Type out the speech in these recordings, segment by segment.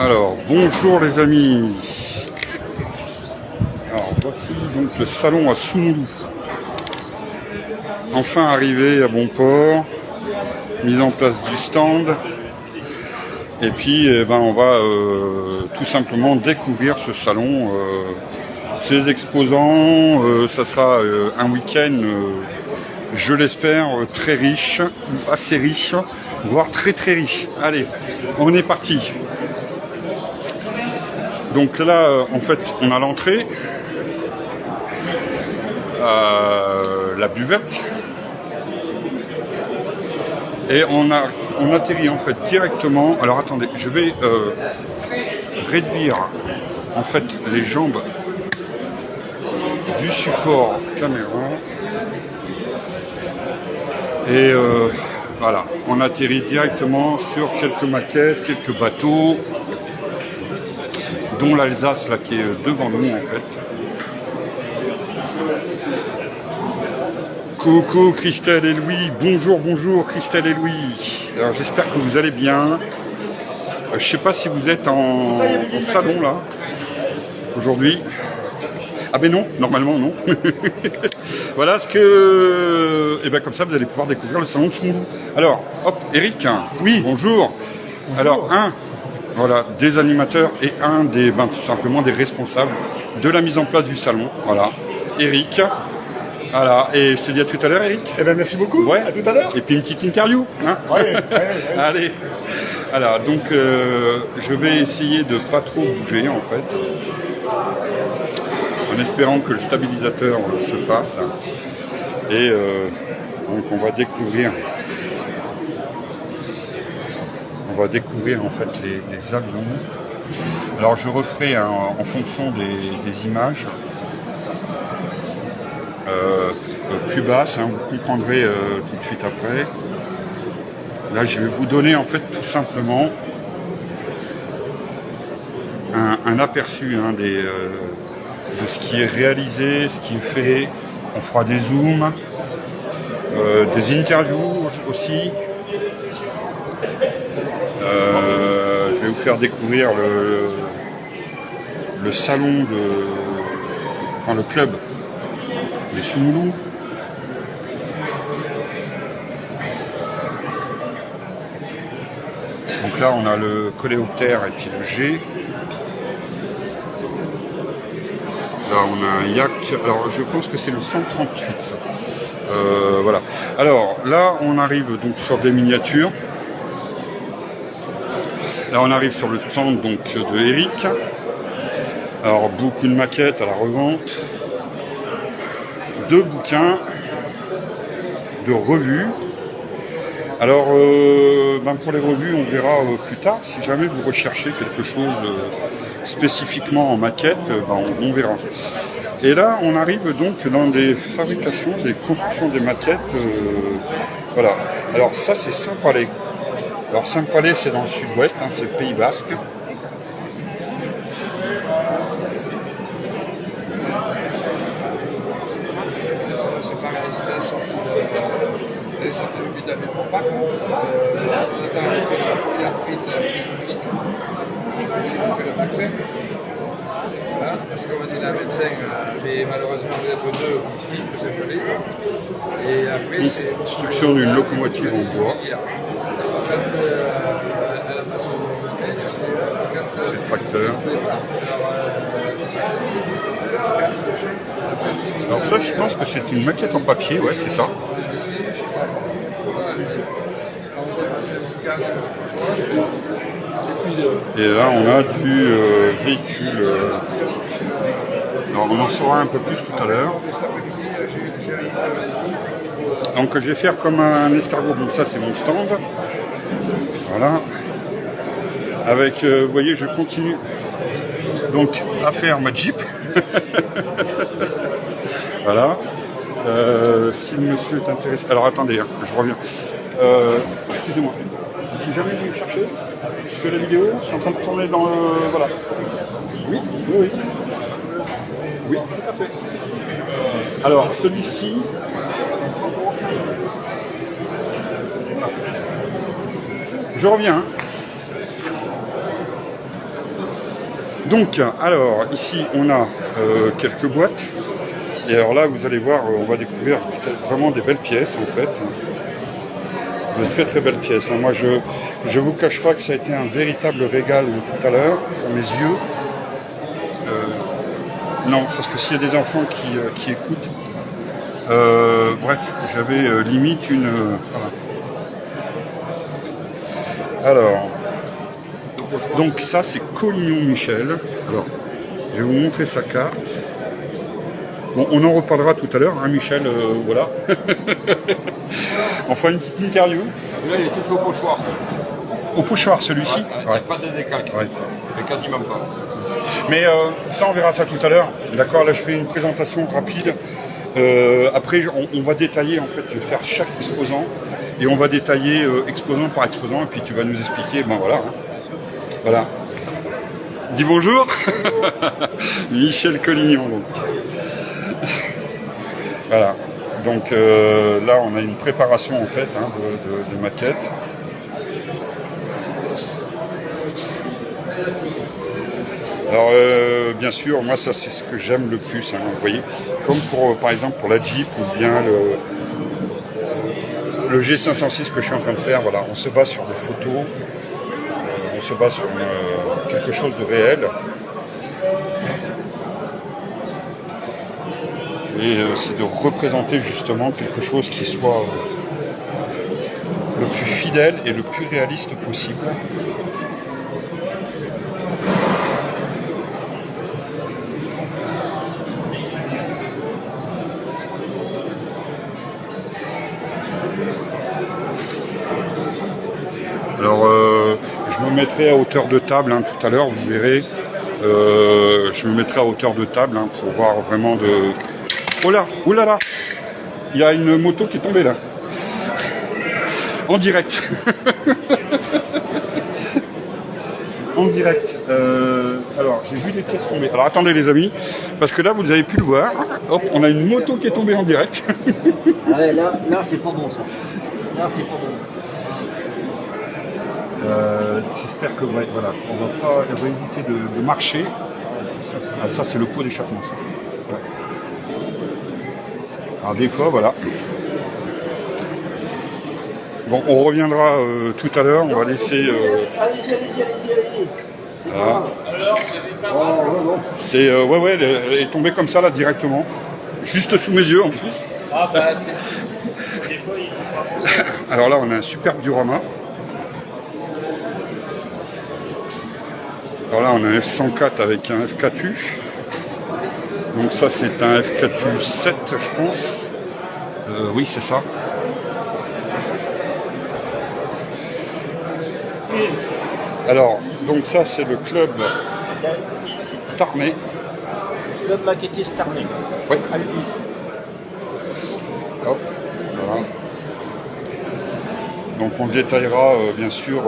Alors, bonjour les amis. Alors, voici donc le salon à Soumoulou. Enfin arrivé à bon port. Mise en place du stand. Et puis, on va tout simplement découvrir ce salon. Ces exposants, ça sera un week-end, je l'espère, très riche, ou assez riche, voire très très riche. Allez, on est parti. Donc là, en fait, on a l'entrée, la buvette, et on atterrit en fait directement. Alors attendez, je vais réduire en fait les jambes du support caméra. Et voilà, on atterrit directement sur quelques maquettes, quelques bateaux, dont l'Alsace là qui est devant nous en fait. Coucou Christelle et Louis, bonjour Christelle et Louis. Alors j'espère que vous allez bien. Je sais pas si vous êtes en salon là aujourd'hui. Ah ben non, normalement non. Voilà ce que... Et bien comme ça vous allez pouvoir découvrir le salon de Soumoulou. Alors, hop, Eric, oui. Bonjour. Alors, voilà, des animateurs et tout simplement des responsables de la mise en place du salon. Voilà, Eric. Voilà, et je te dis à tout à l'heure, Eric. Eh bien, merci beaucoup. Ouais. À tout à l'heure. Et puis une petite interview. Hein. Ouais. Allez. Voilà, donc je vais essayer de pas trop bouger en fait, en espérant que le stabilisateur se fasse. Et donc on va découvrir en fait les avions. Alors je referai en fonction des images plus basses, vous comprendrez tout de suite après. Là je vais vous donner en fait tout simplement un aperçu de ce qui est réalisé, ce qui est fait. On fera des zooms, des interviews aussi. Je vais vous faire découvrir le salon le club de Soumoulou. Donc là on a le coléoptère et puis le G. Là on a un yak, alors je pense que c'est le 138. Voilà. Alors là on arrive donc sur des miniatures. Là on arrive sur le stand donc de Eric. Alors beaucoup de maquettes à la revente, de bouquins, de revues. Alors pour les revues on verra plus tard, si jamais vous recherchez quelque chose spécifiquement en maquette, on verra. Et là on arrive donc dans des fabrications, des constructions des maquettes. Voilà. Alors ça c'est Saint-Palais. Alors Saint-Palais c'est dans le sud-ouest, c'est le Pays Basque. Les sorties de vitamines pour Pâques, parce que on a fait la première frite unique, c'est après le vaccin. Voilà, parce qu'on m'a dit la médecin, mais malheureusement vous êtes deux ici, c'est joli. Et après c'est... Construction d'une locomotive en bois. Les tracteurs. Alors ça je pense que c'est une maquette en papier, ouais c'est ça. Et là on a du véhicule. Alors on en saura un peu plus tout à l'heure. Donc je vais faire comme un escargot. Donc ça c'est mon stand. Voilà. Avec, vous voyez, je continue donc à faire ma Jeep. Voilà. Si le monsieur est intéressé. Alors attendez, je reviens. Excusez-moi. Si jamais vous me cherchez, je fais la vidéo, je suis en train de tourner dans le. Voilà. Oui. Oui, tout à fait. Alors, celui-ci. Je reviens. Donc, alors, ici, on a quelques boîtes. Et alors là, vous allez voir, on va découvrir vraiment des belles pièces, en fait. De très très belles pièces. Moi, je vous cache pas que ça a été un véritable régal tout à l'heure, pour mes yeux. Non, parce que s'il y a des enfants qui écoutent, bref, j'avais limite une... voilà. Alors, donc ça c'est Collignon Michel. Alors, je vais vous montrer sa carte. Bon, on en reparlera tout à l'heure, hein, Michel, voilà. On fera une petite interview. Celui-là, il est tout fait au pochoir. Au pochoir, celui-ci. Il n'y a pas de décalque. Ouais. Il fait quasiment pas. Mais ça, on verra ça tout à l'heure. D'accord, là, je fais une présentation rapide. Après, on va détailler, en fait, je vais faire chaque exposant. Et on va détailler exposant par exposant. Et puis, tu vas nous expliquer, ben voilà. Hein. Voilà. Dis bonjour. Michel Collignon, donc. Voilà. Donc là, on a une préparation, en fait, hein, de maquette. Alors, bien sûr, moi, ça, c'est ce que j'aime le plus, hein, vous voyez. Comme pour, par exemple, pour la Jeep ou bien le G506 que je suis en train de faire, voilà. On se base sur des photos, on se base sur quelque chose de réel. Et c'est de représenter justement quelque chose qui soit le plus fidèle et le plus réaliste possible. Alors, je me mettrai à hauteur de table, hein, tout à l'heure, vous verrez. Je me mettrai à hauteur de table, hein, pour voir vraiment de... Oh là, oulala, il y a une moto qui est tombée là. En direct. En direct. Alors, j'ai vu des pièces tomber. Alors, attendez les amis, parce que là, vous avez pu le voir. Hop, on a une moto qui est tombée en direct. Ah ouais, là c'est pas bon ça. Là, c'est pas bon. J'espère que voilà, on va éviter de marcher. Ah, ça, c'est le pot d'échappement, ça. Ouais. Alors des fois, voilà. Bon, on reviendra tout à l'heure. On va laisser. Allez-y. Voilà. Oh, C'est ouais, elle est tombée comme ça là directement, juste sous mes yeux en plus. Ah bah c'est... Des fois, il faut pas... Alors là, on a un superbe diorama. Alors là, on a un F104 avec un F4U. Donc ça, c'est un F4U 7, je pense. Oui, c'est ça. Alors, donc ça, c'est le club Tarmé. Club maquettiste Tarmé. Oui. Hop, voilà. Donc on détaillera bien sûr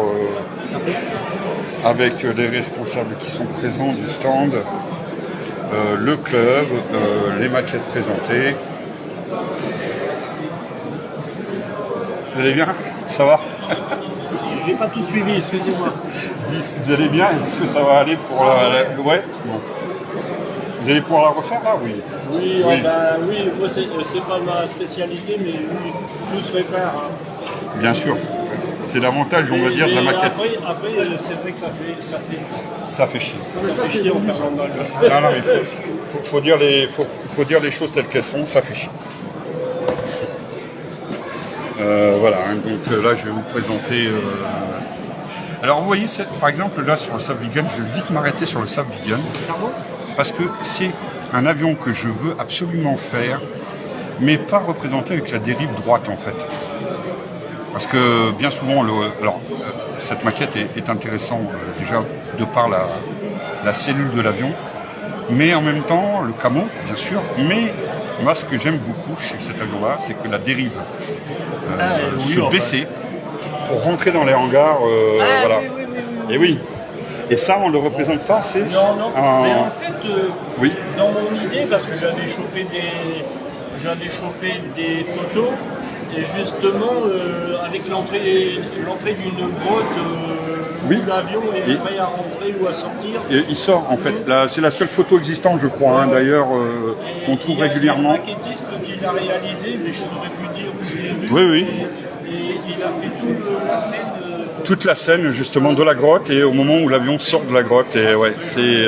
avec les responsables qui sont présents du stand, le club, les maquettes présentées. Vous allez bien? Ça va? J'ai pas tout suivi, excusez-moi. Vous allez bien? Est-ce que ça va aller pour la... Ouais, bon. Vous allez pouvoir la refaire là? Oui. Oui, moi c'est pas ma spécialité, mais oui, tout se répare. Hein. Bien sûr. C'est l'avantage, on va dire, de la maquette. Après c'est vrai que Ça fait chier. ça fait chier en personne. Non, il faut dire les choses telles qu'elles sont, ça fait chier. Voilà, hein, donc là je vais vous présenter... Alors vous voyez, par exemple là sur le Saab Viggen, je vais vite m'arrêter sur le Saab Viggen, parce que c'est un avion que je veux absolument faire, mais pas représenté avec la dérive droite en fait. Parce que bien souvent, cette maquette est intéressante déjà de par la cellule de l'avion, mais en même temps le camo bien sûr, mais moi ce que j'aime beaucoup chez cet avion-là, c'est que la dérive se baissait pour rentrer dans les hangars, voilà. Oui. Et oui. Et ça, on ne le représente pas, c'est... Non. Mais en fait, oui. dans mon idée, parce que j'avais chopé des photos, et justement, avec l'entrée d'une grotte Oui. où l'avion est Et- prêt à rentrer ou à sortir. Et il sort en fait. Là, c'est la seule photo existante, je crois. Hein. D'ailleurs, on trouve régulièrement. Il y a un maquettiste qui l'a réalisé, mais je ne saurais plus dire où je l'ai vu. Oui, oui. Et il a fait toute la scène. Toute la scène justement de la grotte et au moment où l'avion sort de la grotte. Et ouais, c'est.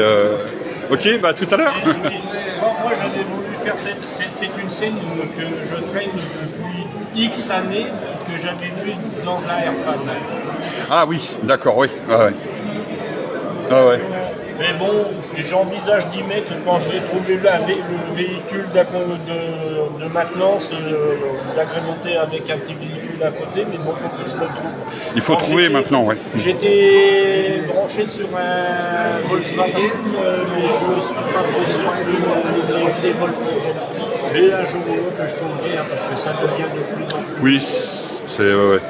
Ok, bah tout à l'heure. Moi, j'avais voulu faire c'est une scène que je traîne depuis X années, que j'avais vue dans un Airfan. Ah oui, d'accord, oui. Ah ouais. Ah ouais. Mais bon, j'envisage d'y mettre quand je vais trouver le véhicule de maintenance, d'agrémenter avec un petit véhicule à côté, mais bon, faut que je le trouve. Il faut trouver maintenant, ouais. J'étais branché sur un Volkswagen, mais je suis pas trop sûr des Volkswagen. Mais un jour ou l'autre, je trouverai, parce que ça devient de plus en plus. Oui, c'est. Ouais.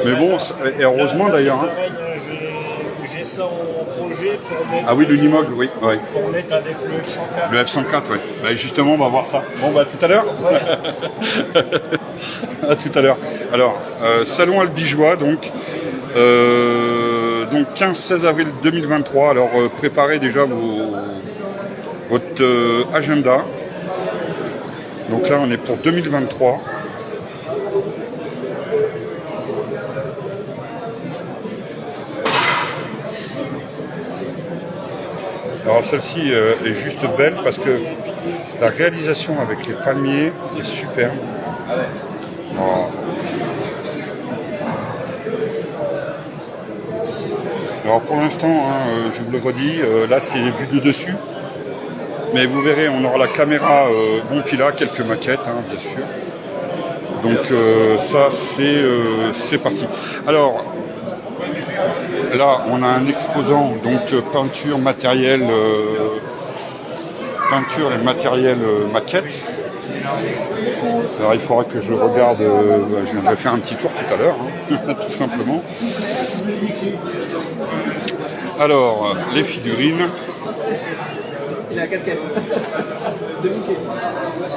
Mais bon, et heureusement d'ailleurs. Hein. J'ai ça en projet pour mettre. Ah oui, l'Unimog, oui. Ouais. Pour mettre avec le F-104. Le F-104, oui. Bah, justement, on va voir ça. Bon, bah, tout à l'heure. À tout à l'heure. Alors, Salon Albigeois, donc 15-16 avril 2023. Alors, préparez déjà votre agenda. Donc là, on est pour 2023. Alors celle-ci est juste belle parce que la réalisation avec les palmiers est superbe. Oh. Alors pour l'instant, hein, je vous le redis, là c'est vu de dessus. Mais vous verrez, on aura la caméra, bon puis là, quelques maquettes, hein, bien sûr. Donc ça c'est parti. Alors là, on a un exposant, donc peinture, matériel, peinture et matériel maquette. Alors il faudra que je regarde, je vais faire un petit tour tout à l'heure, hein, tout simplement. Alors, les figurines.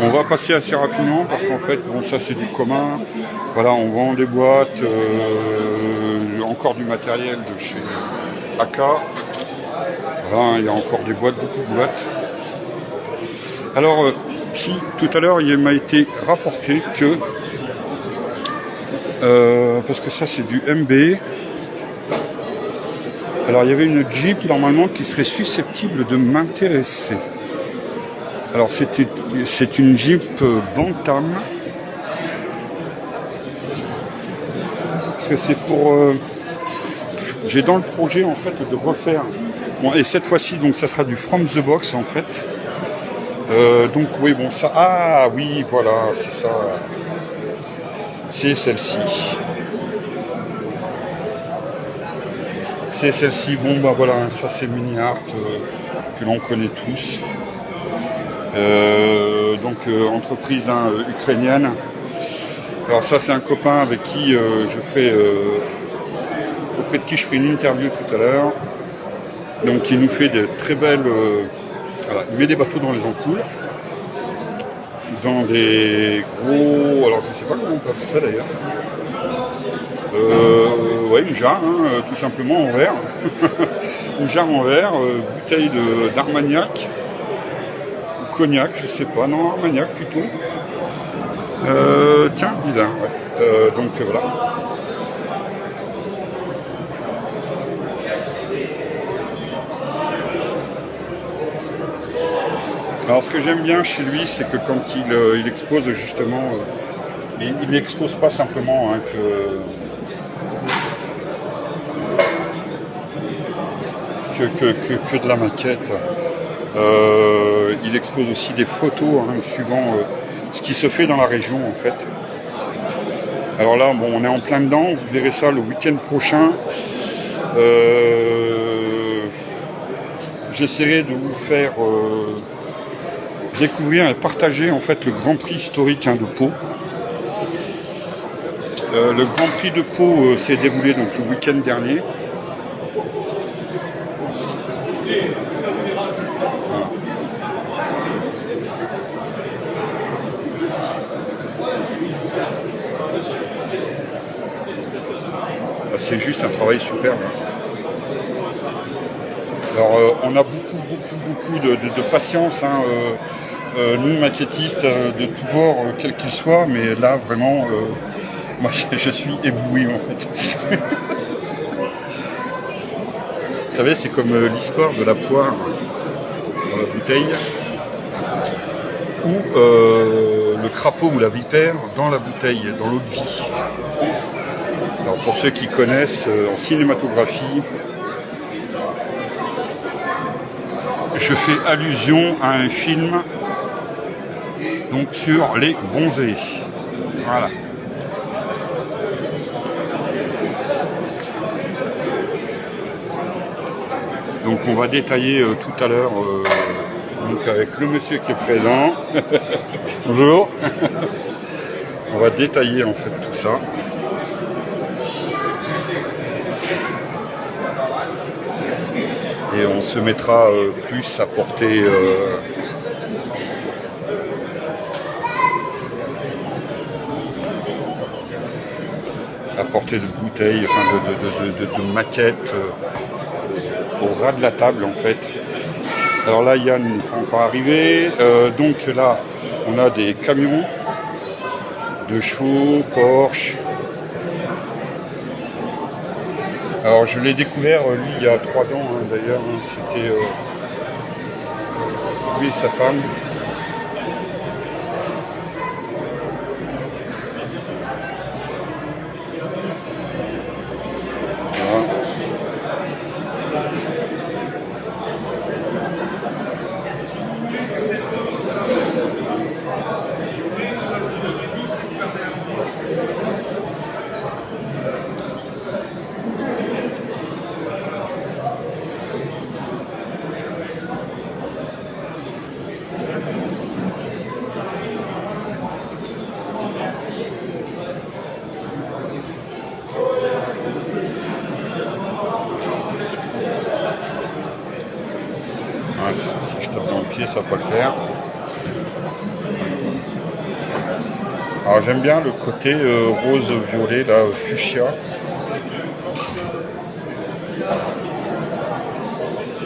On va passer assez rapidement parce qu'en fait, bon, ça c'est du commun. Voilà, on vend des boîtes, encore du matériel de chez AK. Voilà, il y a encore des boîtes, beaucoup de boîtes. Alors, si tout à l'heure il m'a été rapporté que, parce que ça c'est du MB. Alors il y avait une Jeep normalement qui serait susceptible de m'intéresser. Alors c'est une Jeep Bantam. Parce que c'est pour... j'ai dans le projet en fait de refaire. Bon, et cette fois-ci donc ça sera du From the Box en fait. Donc oui bon ça. Ah oui voilà c'est ça. C'est celle-ci. C'est celle-ci, bon bah voilà, ça c'est Mini Art que l'on connaît tous. Donc entreprise ukrainienne. Alors ça c'est un copain avec qui je fais auprès de qui je fais une interview tout à l'heure. Donc il nous fait de très belles. Voilà, il met des bateaux dans les ampoules. Dans des gros. Alors je ne sais pas comment on peut appeler ça d'ailleurs. Ouais, une jarre, hein, tout simplement en verre. Une jarre en verre, bouteille d'Armagnac, ou cognac, je sais pas, non, Armagnac plutôt. Tiens, bizarre, ouais. Donc voilà. Alors ce que j'aime bien chez lui, c'est que quand il expose justement, il n'expose pas simplement hein, que de la maquette. Il expose aussi des photos hein, suivant ce qui se fait dans la région en fait. Alors là, bon, on est en plein dedans, vous verrez ça le week-end prochain. J'essaierai de vous faire découvrir et partager en fait le Grand Prix historique hein, de Pau. Le Grand Prix de Pau s'est déroulé donc le week-end dernier. C'est juste un travail superbe. Hein. Alors on a beaucoup de patience, hein, nous maquettistes de tous bords, quels qu'ils soient, mais là vraiment, moi je suis ébloui en fait. Vous savez, c'est comme l'histoire de la poire dans la bouteille, ou le crapaud ou la vipère dans la bouteille, dans l'eau de vie. Alors pour ceux qui connaissent en cinématographie, je fais allusion à un film donc sur les bronzés. Voilà. Donc on va détailler tout à l'heure donc avec le monsieur qui est présent. Bonjour. On va détailler en fait tout ça. Et on se mettra plus à portée de bouteilles, enfin de maquettes au ras de la table en fait. Alors là Yann n'est pas encore arrivé, donc là on a des camions de chevaux, Porsche. Alors je l'ai découvert lui il y a 3 ans hein, d'ailleurs, hein, c'était lui et sa femme. Voilà. Si je tape dans le pied, ça va pas le faire. Alors j'aime bien le côté rose-violet, là, fuchsia.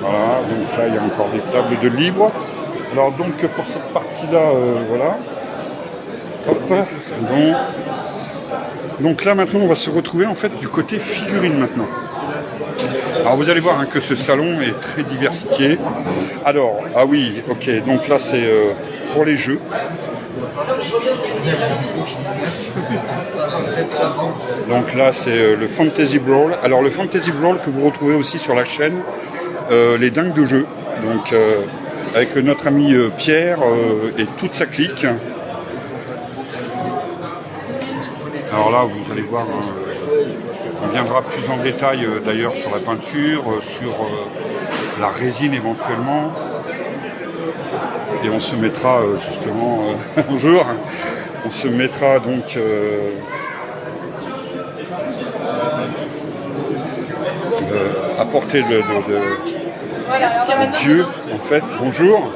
Voilà, donc là il y a encore des tables de libre. Alors donc pour cette partie-là, voilà. Hop, donc là maintenant on va se retrouver en fait du côté figurine maintenant. Alors vous allez voir hein, que ce salon est très diversifié. Alors, ah oui, ok, donc là c'est pour les jeux. Donc là c'est le Fantasy Brawl. Alors le Fantasy Brawl que vous retrouvez aussi sur la chaîne Les Dingues de Jeux. Donc avec notre ami Pierre et toute sa clique. Alors là vous allez voir... on viendra plus en détail d'ailleurs sur la peinture, sur la résine éventuellement. Et on se mettra justement, bonjour, on se mettra donc à portée de Dieu en fait. Bonjour.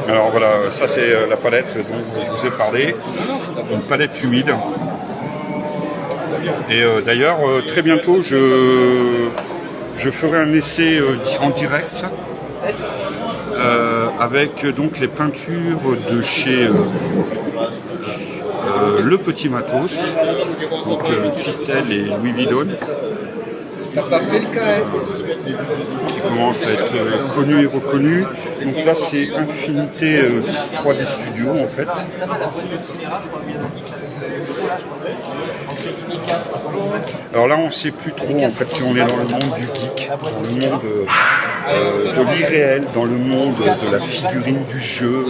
Alors voilà, ça c'est la palette dont je vous ai parlé, une palette humide. Et d'ailleurs, très bientôt, je ferai un essai en direct avec donc les peintures de chez Le Petit Matos, donc Christelle et Louis Vidone. T'as pas fait le KS Qui commence à être connu et reconnu. Donc là c'est Infinité 3D Studio en fait. Alors là on ne sait plus trop en fait si on est dans le monde du geek, dans le monde de l'irréel, dans le monde de la figurine du jeu.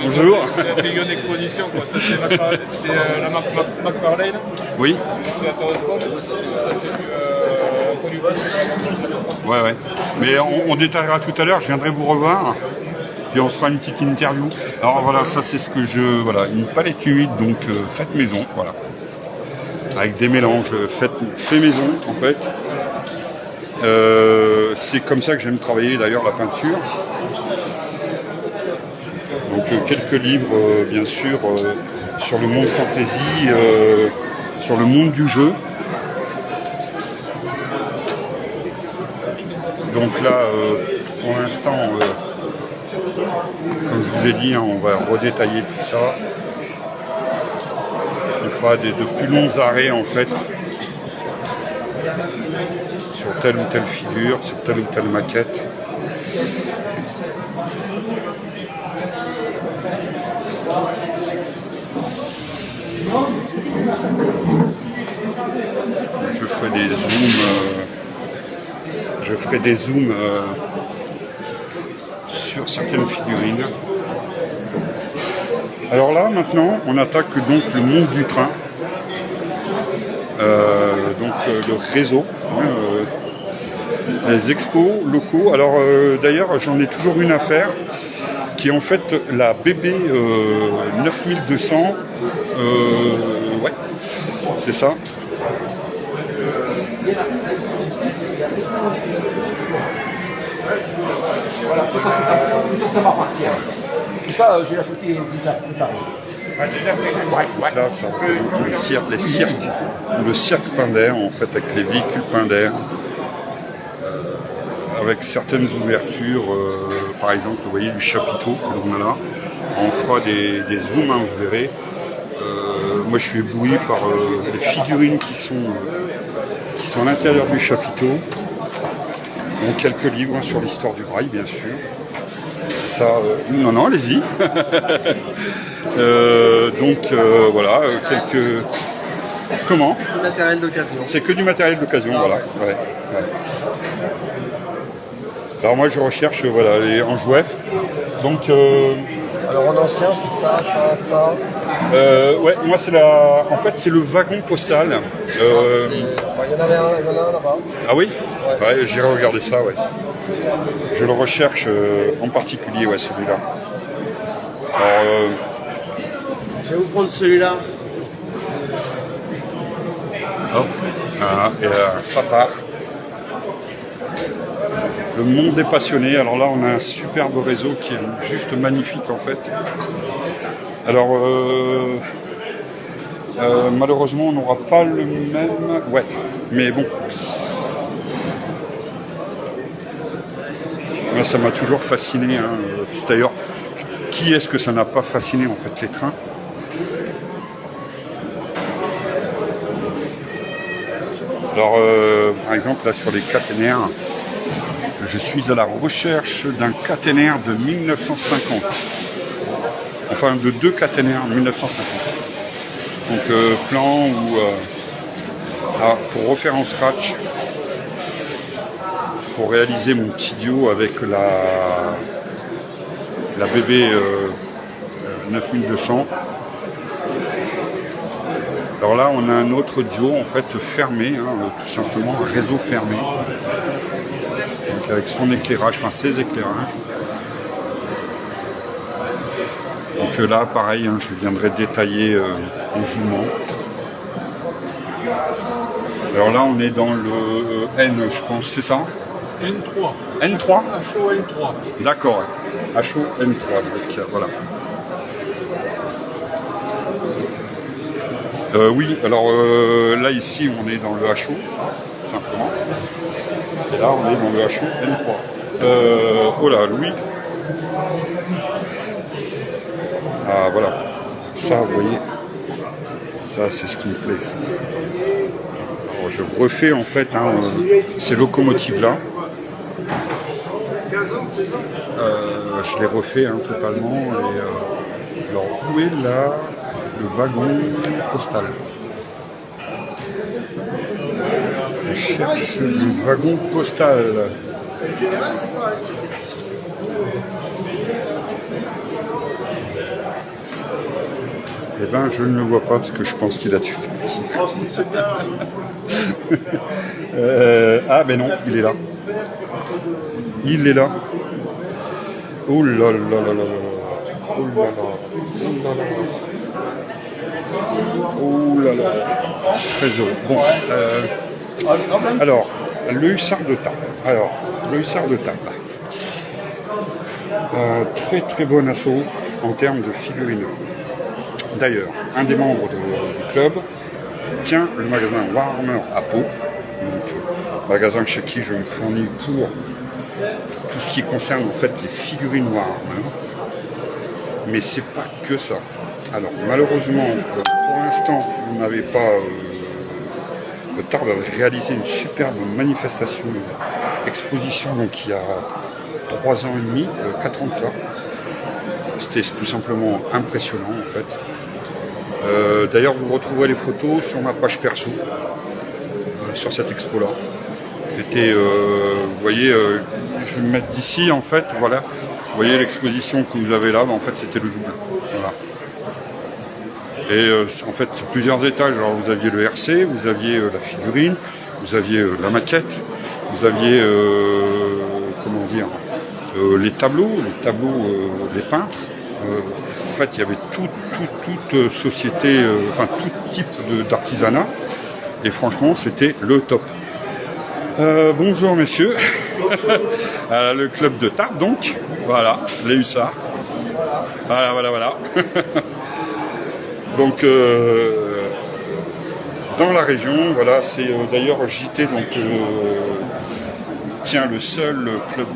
Bonjour. C'est la figurine d'exposition quoi, ça c'est la marque McFarlane. Oui. C'est la Torres Sport, ça c'est du Ouais. Mais on détaillera tout à l'heure, je viendrai vous revoir. Puis on se fera une petite interview. Alors voilà, ça c'est ce que voilà, une palette humide, donc faite maison, voilà. Avec des mélanges fait maison en fait. C'est comme ça que j'aime travailler d'ailleurs la peinture. Donc quelques livres bien sûr sur le monde fantasy, sur le monde du jeu. Donc là, pour l'instant, comme je vous ai dit, hein, on va redétailler tout ça. On fera de plus longs arrêts en fait sur telle ou telle figure, sur telle ou telle maquette. Je ferai des zooms, sur certaines figurines. Alors là, maintenant, on attaque donc le monde du train, le réseau, hein, les expos locaux. Alors d'ailleurs, j'en ai toujours une à faire, qui est en fait la BB 9200. Ouais, c'est ça. Voilà, tout ça va partir. Tout ça, j'ai acheté plus tard. Là, ça représente le cirque Pinder, en fait, avec les véhicules Pinder, avec certaines ouvertures, par exemple, vous voyez du chapiteau que l'on a là. On fera des zooms, hein, vous verrez. Moi, je suis ébloui par les figurines qui sont à l'intérieur du chapiteau. Donc, quelques livres sur l'histoire du rail, bien sûr. Ça, non, allez-y. Voilà, quelques... Comment ? Du matériel d'occasion. C'est que du matériel d'occasion, voilà. Ouais. Alors moi, je recherche, voilà, les en jouets. Donc... Alors en ancien, je dis ça. ouais, moi c'est en fait c'est le wagon postal. Il y en a un là-bas. Ah oui ? Ouais, j'irai regarder ça, ouais. Je le recherche en particulier, ouais, celui-là. Alors, Je vais vous prendre celui-là. hop, voilà, et ça part. Le monde des passionnés. Alors là, on a un superbe réseau qui est juste magnifique en fait. Alors, malheureusement, on n'aura pas le même. Ouais, mais bon. Moi, ça m'a toujours fasciné. Hein. D'ailleurs, qui est-ce que ça n'a pas fasciné en fait les trains ? Alors, par exemple, là sur les caténaires. Je suis à la recherche d'un caténaire de 1950. Enfin, de 2 caténaires 1950. Donc, plan ou... pour refaire en scratch, pour réaliser mon petit duo avec la BB 9200. Alors là, on a un autre duo, en fait, fermé, hein, tout simplement, un réseau fermé. Donc avec son éclairage, enfin ses éclairages. Donc là, pareil, hein, je viendrai détailler en zoomant. Alors là, on est dans le N, je pense, c'est ça ? N3. N3 ? HO N3. D'accord, HO N3, donc voilà. Oui, alors là, ici, on est dans le HO, tout simplement. Et là, on est dans le HO N3. Oh là, Louis. Ah, voilà. Ça, vous voyez. Ça, c'est ce qui me plaît. Ça. Alors, je refais, en fait, hein, ces locomotives-là. 15 ans, 16 ans. Je les refais hein, totalement. Et, alors, où est là le wagon postal ? Je cherche le wagon postal. En général, c'est pareil. Eh ben, je ne le vois pas parce que je pense qu'il a dû partir. Ah, ben non, il est là. Il est là. Oh là là là là là. Oh là là. Oh là là. Très heureux. Bon, alors, le hussard de table. Alors, le hussard de table. Très très bon assaut en termes de figurines. D'ailleurs, un des membres du club tient le magasin Warhammer à Pau, donc, magasin chez qui je me fournis pour tout ce qui concerne en fait les figurines Warhammer. Mais c'est pas que ça. Alors malheureusement, pour l'instant, on n'avait pas... le Tarbes avait réalisé une superbe manifestation, exposition, donc il y a 3 ans et demi, 4 ans de ça. C'était tout simplement impressionnant en fait. D'ailleurs, vous retrouverez les photos sur ma page perso, sur cette expo-là. C'était, vous voyez, je vais me mettre d'ici en fait, voilà. Vous voyez l'exposition que vous avez là, en fait c'était le double. Voilà. Et en fait, c'est plusieurs étages. Alors vous aviez le RC, vous aviez la figurine, vous aviez la maquette, vous aviez, comment dire, les tableaux, des peintres. En fait, il y avait toute société, enfin tout type d'artisanat. Et franchement, c'était le top. Bonjour messieurs. Le club de Tarbes, donc. Voilà, les hussards. Voilà. Donc, dans la région, voilà, c'est d'ailleurs JT, donc, tient le seul club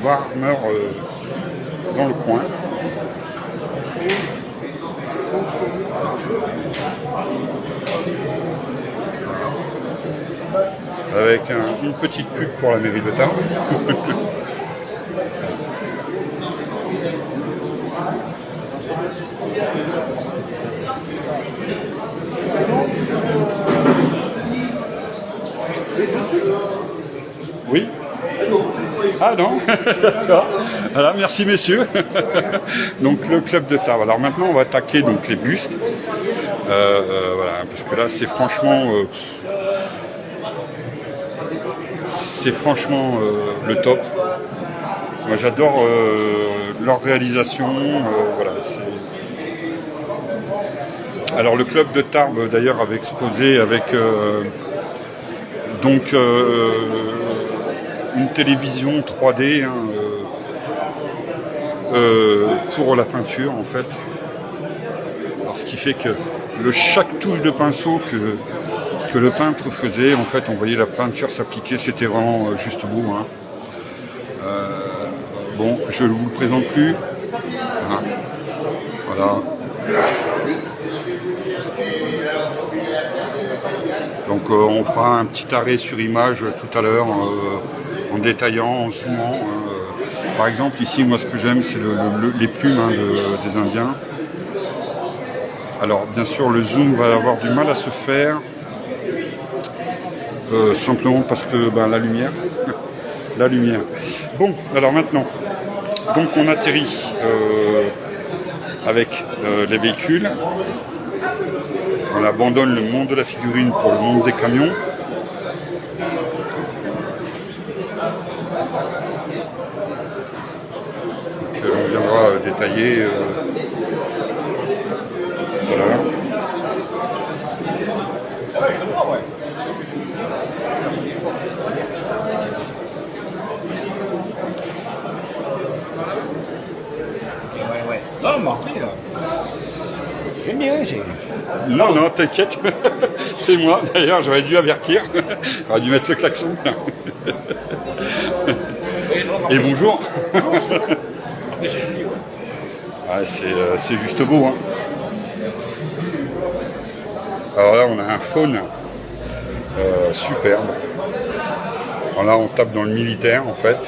Warhammer dans le coin. Avec une petite pub pour la mairie de Tarbes. Oui. Ah non. Voilà, merci messieurs. Donc le club de Tarbes. Alors maintenant on va attaquer donc les bustes. Voilà, parce que là c'est franchement le top. Moi j'adore leur réalisation. Voilà, alors le club de Tarbes d'ailleurs avait exposé avec donc une télévision 3D pour la peinture en fait. Alors, ce qui fait que chaque touche de pinceau que le peintre faisait, en fait on voyait la peinture s'appliquer, c'était vraiment juste beau. Bon, je ne vous le présente plus. Voilà. Donc on fera un petit arrêt sur image tout à l'heure en détaillant, en zoomant. Par exemple ici moi ce que j'aime c'est les plumes des Indiens. Alors bien sûr le zoom va avoir du mal à se faire simplement parce que la lumière. La lumière. Bon alors maintenant donc on atterrit avec les véhicules. On abandonne le monde de la figurine pour le monde des camions. Donc, on viendra détailler tout à l'heure. Non, Martin, là. J'aime bien, j'ai... Non, t'inquiète, c'est moi. D'ailleurs, j'aurais dû avertir. J'aurais dû mettre le klaxon. Et bonjour. Ouais, c'est juste beau. Alors là, on a un faune superbe. Alors là, on tape dans le militaire, en fait.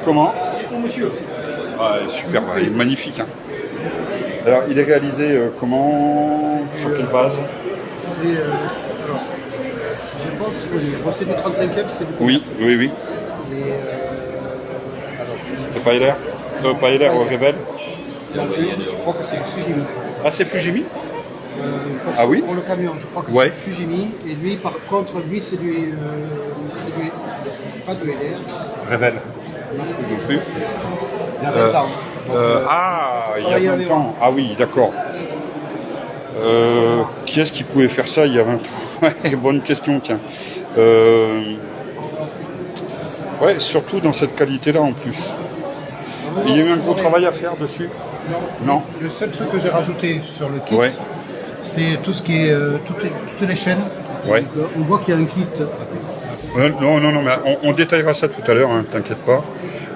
Comment ? Ouais, super, il est magnifique. Alors, il est réalisé comment ? Sur quelle base ? Alors, si je pense, oui, c'est du 35e, c'est du Oui. Et, C'était pas LR Pas LR au Rebelle ? je crois que c'est du Fujimi. Ah, c'est Fujimi ? Ah oui ? Pour le camion, je crois que Ouais. c'est du Fujimi. Et lui, par contre, c'est du pas du LR. Rebelle. Non. Non plus. Il y a 20 ans. Il y a 20 ans. Ah oui, d'accord. Qui est-ce qui pouvait faire ça il y a 20 ans ? Ouais, bonne question, tiens. Ouais, surtout dans cette qualité-là en plus. Il y a eu un gros travail à faire dessus? Non. Le seul truc que j'ai rajouté sur le kit, Ouais. c'est tout ce qui est toutes les chaînes. Ouais. Donc, on voit qu'il y a un kit. Non, mais on détaillera ça tout à l'heure, hein, t'inquiète pas.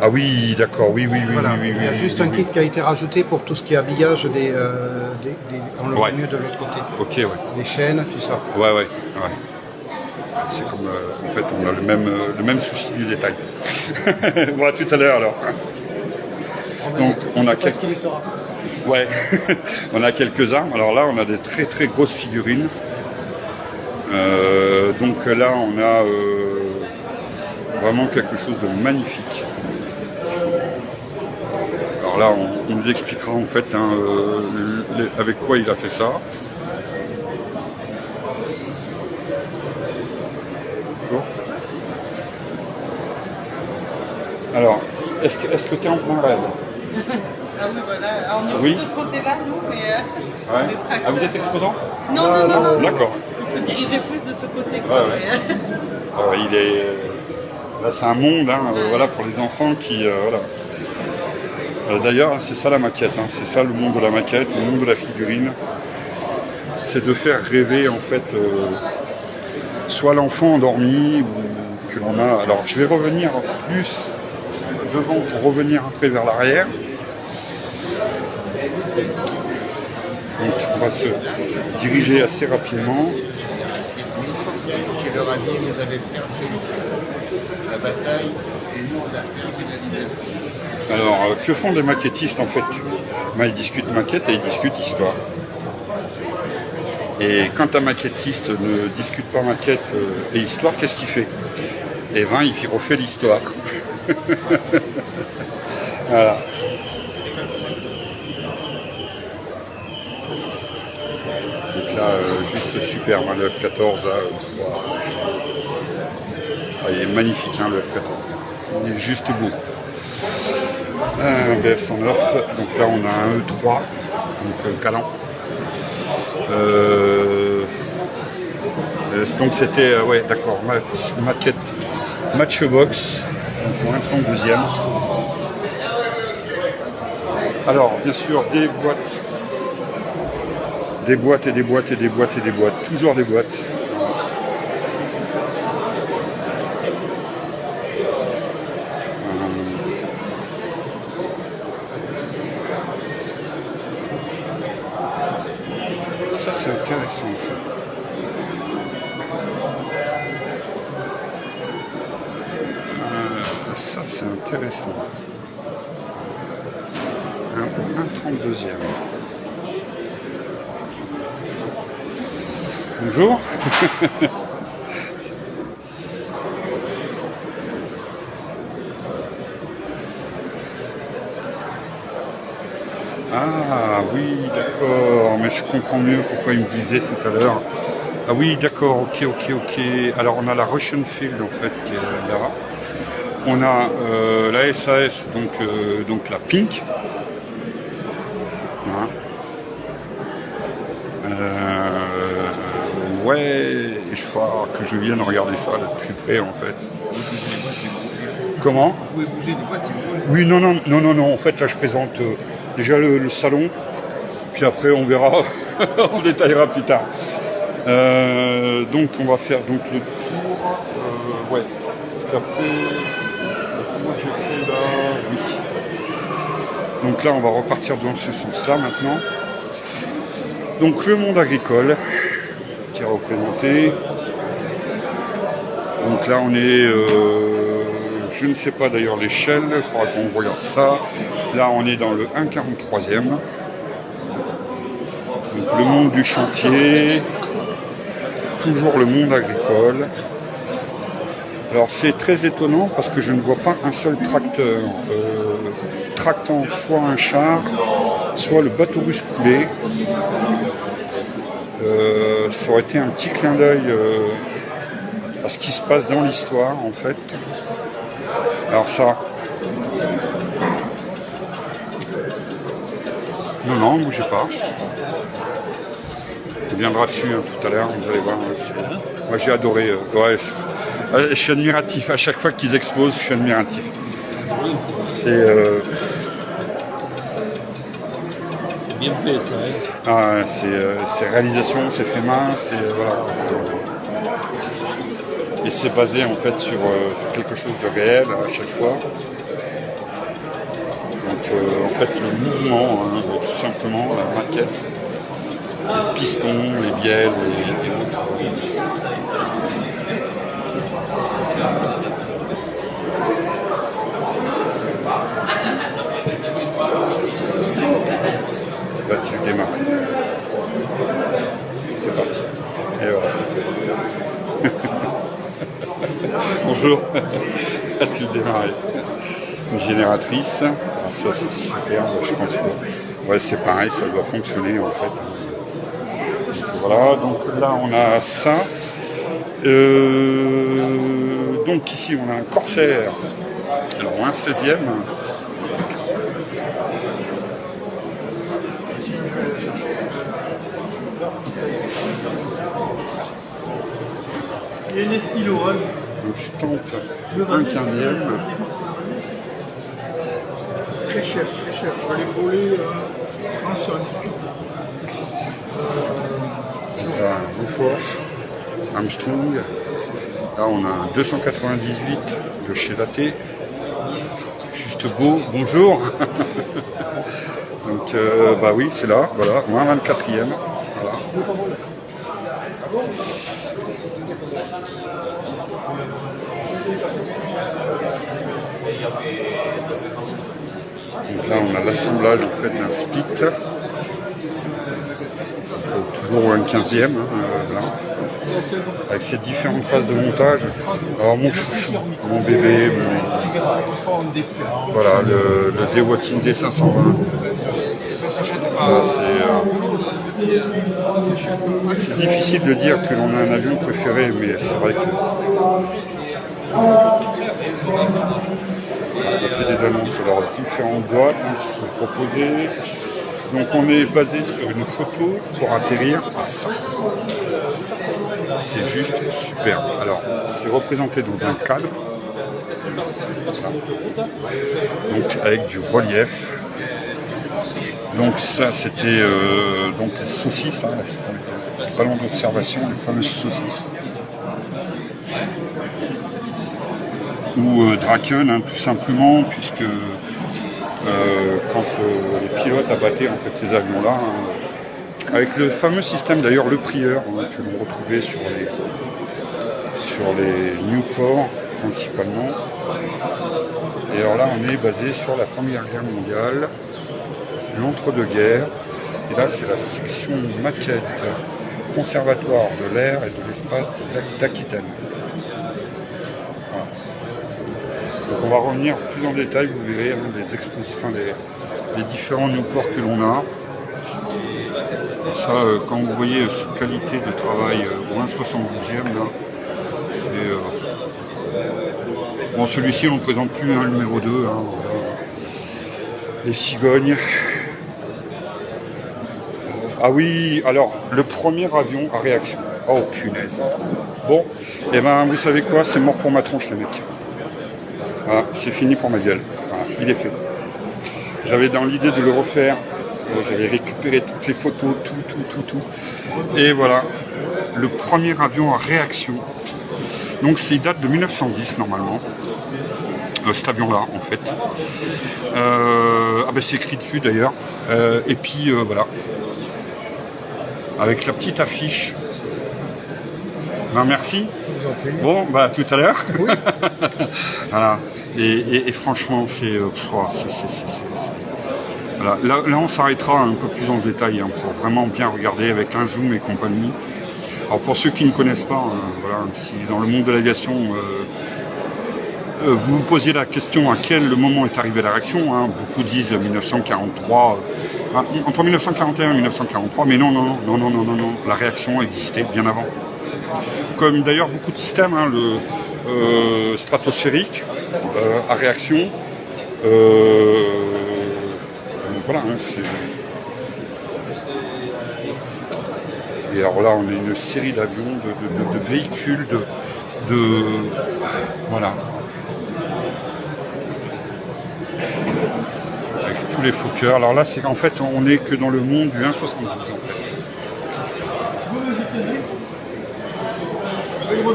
Ah oui, d'accord, oui. Voilà. Oui, Il y a juste un kit qui a été rajouté pour tout ce qui est habillage on le voit mieux de l'autre côté. Ok, ouais. Les chaînes, tout ça. Ouais. C'est comme, en fait, on a le même souci du détail. Voilà, tout à l'heure alors. Donc, on a Qu'est-ce qu'il y sera? Ouais, on a quelques armes. Alors là, on a des très très grosses figurines. Donc là, on a vraiment quelque chose de magnifique. Alors là, on nous expliquera en fait hein, avec quoi il a fait ça. Bonjour. Alors, est-ce que tu es en plein rêve? Ah oui, voilà. Alors, on est Oui. de ce côté-là, nous, mais Ouais. on est très Ah, vous êtes exposant? Non. D'accord. On se dirigeait plus de ce côté. Ouais. Alors, il est... Là, c'est un monde, hein, voilà, pour les enfants qui... voilà. D'ailleurs, c'est ça la maquette, hein, c'est ça le monde de la maquette, le monde de la figurine. C'est de faire rêver, en fait, soit l'enfant endormi, ou que l'on a... Alors, je vais revenir plus devant pour revenir après vers l'arrière. Donc, on va se diriger assez rapidement. Qui leur a dit vous avez perdu la bataille et nous on a perdu la liberté. Alors, que font des maquettistes en fait? Ils discutent maquette et ils discutent histoire. Et quand un maquettiste ne discute pas maquette et histoire, qu'est-ce qu'il fait? Eh bien, il refait l'histoire. Voilà. Donc là, juste superbe, hein, le F14, là, il est magnifique, hein, le F14. Il est juste beau. Un BF-109, donc là on a un E3, donc Calan. Donc c'était, ouais d'accord, maquette Matchbox, donc pour un 32e. Alors bien sûr des boîtes et des boîtes, toujours des boîtes. Ça c'est intéressant ça. Ça c'est intéressant. Un 32e. Bonjour. Ah oui, d'accord, mais je comprends mieux pourquoi il me disait tout à l'heure. Ah oui, d'accord, ok. Alors on a la Russian Field en fait qui est là. On a la SAS, donc la Pink. Hein. Ouais, il faut que je vienne regarder ça de plus près en fait. Comment? Vous pouvez bouger les boîtes si vous voulez. Oui, non, en fait là je présente déjà le salon, puis après on verra, on détaillera plus tard. Donc on va faire donc le tour, ouais, parce qu'après, moi j'ai fait là, oui. Donc là on va repartir dans ce sens-là maintenant. Donc le monde agricole qui est représenté. Donc là on est, je ne sais pas d'ailleurs l'échelle, il faudra qu'on regarde ça. Là on est dans le 1,43e. Donc le monde du chantier, toujours le monde agricole. Alors c'est très étonnant parce que je ne vois pas un seul tracteur tractant soit un char, soit le bateau russe coulé. Ça aurait été un petit clin d'œil à ce qui se passe dans l'histoire en fait. Alors ça... Non, ne bougez pas. On viendra dessus hein, tout à l'heure, vous allez voir. Moi j'ai adoré. Ouais, je suis admiratif. À chaque fois qu'ils exposent, je suis admiratif. C'est complet, ça. Hein. Ah, c'est réalisation, c'est fait main, voilà. Et c'est basé en fait sur quelque chose de réel à chaque fois. Donc en fait le mouvement, hein, tout simplement, la maquette, les pistons, les bielles et autres. Va-t-il démarrer? C'est parti. Et voilà. Bonjour. Va-t-il démarrer? Une génératrice. Alors ça c'est super, je pense que ouais, c'est pareil, ça doit fonctionner en fait. Voilà, donc là on a ça. Donc ici on a un Corsair. Alors un 16e. Il y a des stylos, hein. Donc stampe un 15e. Très cher, très cher. Je vais les voler François. Woolworth, Armstrong. Là on a un 298 de chez Laté. Juste beau, bonjour. Donc bah oui, c'est là, voilà, moins 24e. Voilà. Donc là on a l'assemblage en fait d'un split. Toujours un 15e, hein, là. Avec ces différentes phases de montage. Alors mon chouchou, mon bébé, voilà, le Dewatin D520. Ça c'est difficile de dire que l'on a un avion préféré, mais c'est vrai que on fait des annonces sur leurs différentes boîtes hein, qui sont proposées. Donc on est basé sur une photo pour atterrir à ça. C'est juste super. Alors c'est représenté dans un cadre. Voilà. Donc avec du relief. Donc ça c'était donc les saucisses, hein, les ballons d'observation, les fameuses saucisses. Ou Draken, hein, tout simplement, puisque quand les pilotes abattaient en fait ces avions-là, hein, avec le fameux système d'ailleurs le Prieur hein, que l'on retrouvait sur les Newport principalement. Et alors là on est basé sur la Première Guerre mondiale, l'entre-deux-guerres, et là c'est la section maquette conservatoire de l'air et de l'espace d'Aquitaine. Donc on va revenir plus en détail, vous verrez hein, les différents Newport que l'on a. Ça, quand vous voyez cette qualité de travail au 1,72e, là, c'est... Bon, celui-ci on ne présente plus, hein, le numéro 2. Hein, les cigognes. Ah oui, alors, le premier avion à réaction. Oh punaise. Bon, et ben vous savez quoi, c'est mort pour ma tronche les mecs. Voilà, c'est fini pour ma gueule. Voilà, il est fait. J'avais dans l'idée de le refaire. J'avais récupéré toutes les photos, tout. Et voilà, le premier avion à réaction. Donc il date de 1910 normalement. Cet avion-là en fait. Ah ben c'est écrit dessus d'ailleurs. Et puis voilà. Avec la petite affiche. Ben, merci. Bon, bah tout à l'heure. Oui. Voilà. Et franchement, c'est voilà. Là, on s'arrêtera un peu plus en détail hein, pour vraiment bien regarder avec un zoom et compagnie. Alors pour ceux qui ne connaissent pas, voilà, si dans le monde de l'aviation, vous vous posiez la question à quel moment est arrivée la réaction, hein, beaucoup disent 1943, entre 1941 et 1943, mais non, la réaction existait bien avant. Comme d'ailleurs beaucoup de systèmes, hein, le stratosphérique à réaction, voilà, hein, c'est... Et alors là, on a une série d'avions, de véhicules, voilà. Avec tous les Fokker. Alors là, c'est qu'en fait, on n'est que dans le monde du 1,72 en fait.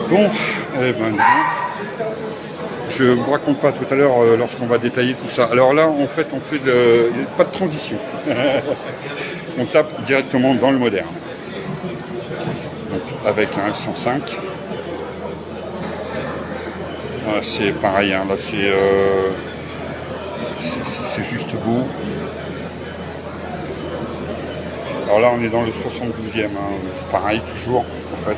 Bon, eh ben, je ne vous raconte pas tout à l'heure lorsqu'on va détailler tout ça. Alors là, en fait, on fait pas de transition. On tape directement dans le moderne. Donc, avec un F-105. Voilà, c'est pareil, hein, là c'est juste beau. Alors là, on est dans le 72e, hein, pareil, toujours, en fait.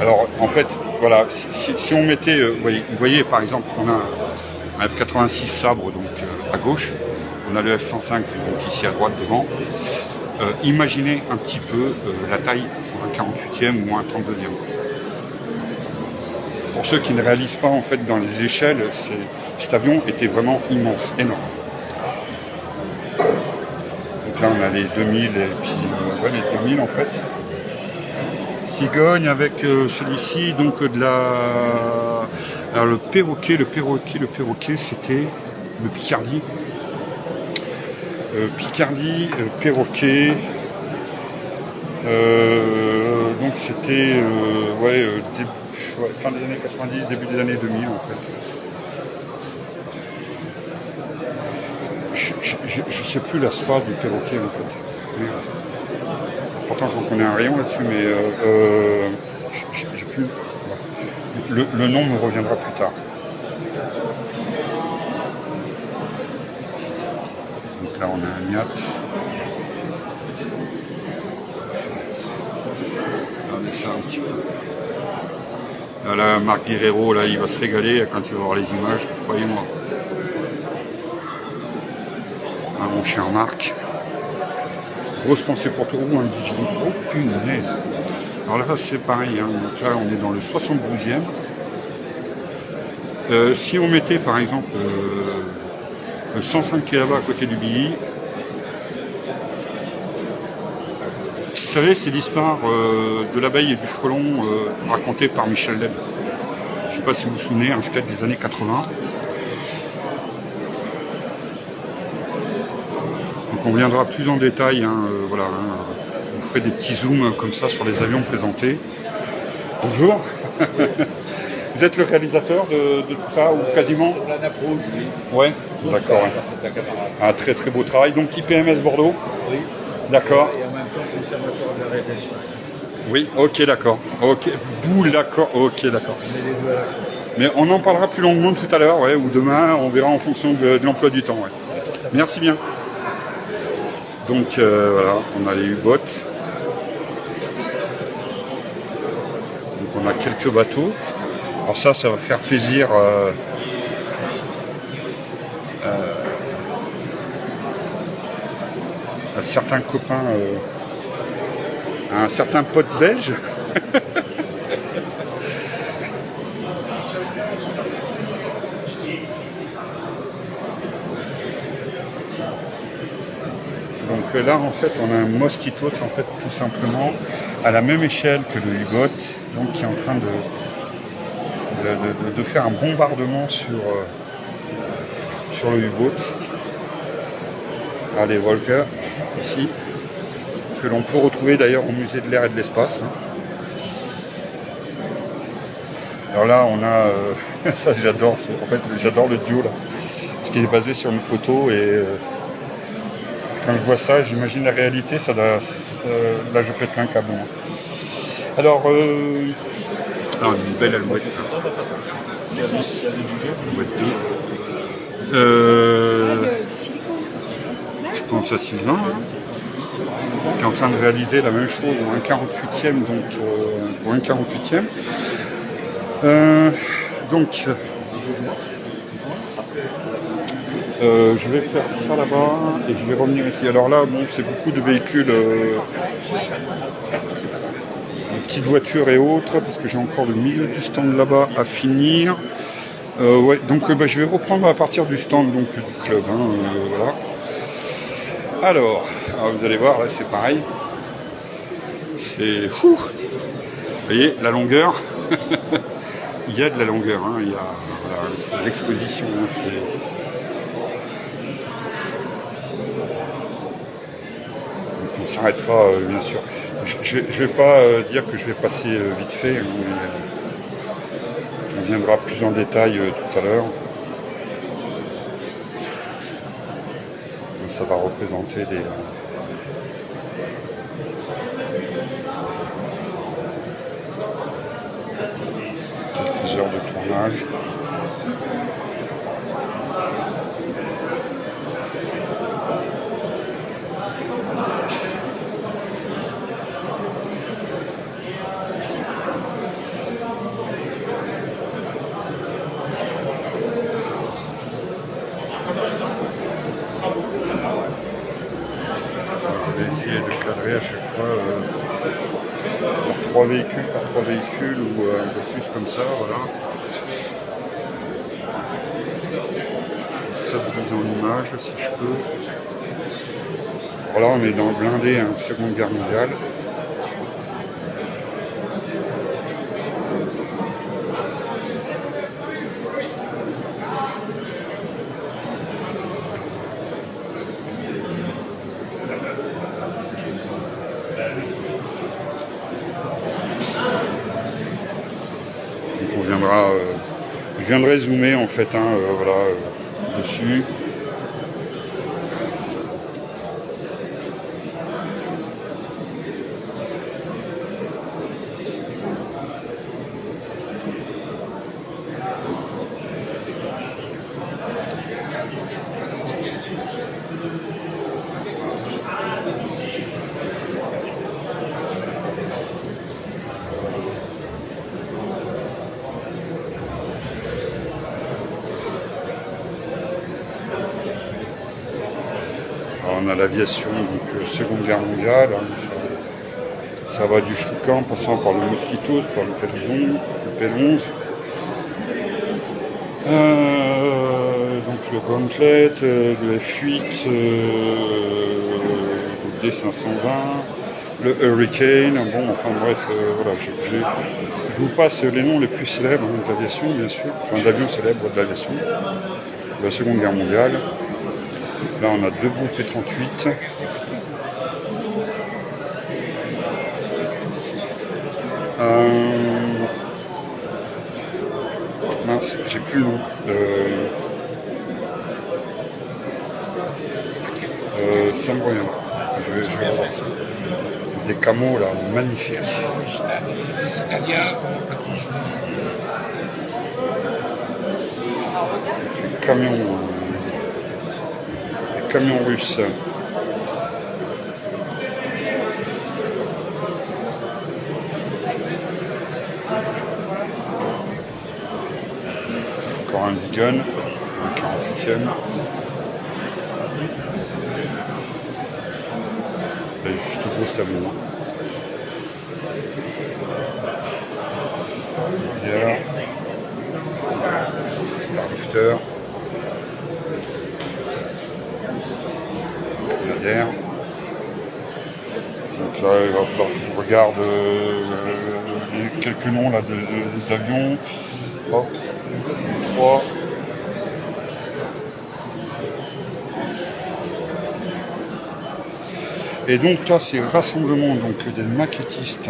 Alors, en fait, voilà, si on mettait, vous voyez, par exemple, on a un F-86 sabre, donc à gauche, on a le F-105, donc ici à droite, devant. Imaginez un petit peu la taille pour un 48e ou un 32e. Pour ceux qui ne réalisent pas, en fait, dans les échelles, cet avion était vraiment immense, énorme. Donc là, on a les 2000 et puis ouais, les 2000 en fait. Cigogne avec celui-ci, donc de la... Alors le perroquet, c'était le Picardie. Perroquet. Donc c'était fin des années 90, début des années 2000 en fait. Je sais plus la spa du perroquet en fait. Mais, pourtant j'en connais un rayon là-dessus, mais j'ai plus. Le nom me reviendra plus tard. Donc là on a un Miat. Regardez ça un petit peu. Là, Marc Guerrero, là, il va se régaler quand il va voir les images, croyez-moi. Ah, mon cher Marc. Grosse pensée pour tout le monde, hein, oh punaise. Alors là, c'est pareil, hein. Donc là, on est dans le 72e. Si on mettait, par exemple, le 105 qui est là-bas à côté du billet, vous savez, c'est l'histoire de l'abeille et du frelon racontée par Michel Leb. Je ne sais pas si vous vous souvenez, un sketch des années 80. Donc on viendra plus en détail, hein, voilà, hein, vous ferez des petits zooms comme ça sur les avions présentés. Bonjour. Vous êtes le réalisateur de tout ça, ou quasiment? La nappe rouge, oui. Ouais, d'accord. Ouais. Un très très beau travail. Donc IPMS Bordeaux. Oui. D'accord. Et en même temps, conservateur de l'arrêt d'espace. Oui, ok, d'accord. Ok, d'où l'accord. Ok, d'accord. Mais on en parlera plus longuement tout à l'heure, ouais, ou demain, on verra en fonction de l'emploi du temps. Ouais. Merci bien. Donc voilà, on a les U-boats. Donc on a quelques bateaux. Alors ça va faire plaisir à certains copains, à un certain pote belge. Donc là en fait on a un Mosquito en fait tout simplement à la même échelle que le U-boat, donc qui est en train de faire un bombardement sur le U-boat. Alors les Volker ici, que l'on peut retrouver d'ailleurs au musée de l'air et de l'espace. Alors là on a ça j'adore, en fait j'adore le duo là, ce qui est basé sur une photo et quand je vois ça j'imagine la réalité, là je pète un câble. Alors une belle alouette. Je pense à Sylvain hein, qui est en train de réaliser la même chose en 1/48e, donc pour 1/48e. Donc je vais faire ça là-bas et je vais revenir ici. Alors là, bon, c'est beaucoup de véhicules, de petites voitures et autres, parce que j'ai encore le milieu du stand là-bas à finir. Ouais, donc je vais reprendre à partir du stand donc, du club. Hein, voilà. Alors, vous allez voir, là c'est pareil. C'est fou. Vous voyez, la longueur. Il y a de la longueur, hein, il y a voilà, c'est l'exposition. Hein, s'arrêtera, bien sûr. Je vais pas dire que je vais passer vite fait, hein, mais on viendra plus en détail tout à l'heure. Ça va représenter quelques heures de tournage. Je vais essayer de cadrer à chaque fois par trois véhicules ou un peu plus comme ça, voilà. Stabilisant l'image si je peux. Voilà, on est dans le blindé, hein, Seconde Guerre mondiale. Je viendrai zoomer en fait, hein, voilà, dessus. On a l'aviation, donc Seconde Guerre mondiale, hein, ça va du Stuka en passant par le Mosquitos, par le Calison, le P-11, donc le Gauntlet, le F-8, le D-520, le Hurricane, bon, enfin bref, voilà, je vous passe les noms les plus célèbres hein, de l'aviation, bien sûr, enfin d'avions célèbres de l'aviation, de la Seconde Guerre mondiale. Là, on a deux bons P-38. Mince, j'ai plus le nom. Ça me revient. Je vais voir ça. Des camos, là, magnifiques. Les Italiens, Les camions russes. Encore un Vigan, le 48e. Et juste gros cet avion. Hier. Starlifter. Laser. Donc là, il va falloir que je regarde quelques noms là, des avions. Hop. 3. Et donc là, c'est rassemblement donc, des maquettistes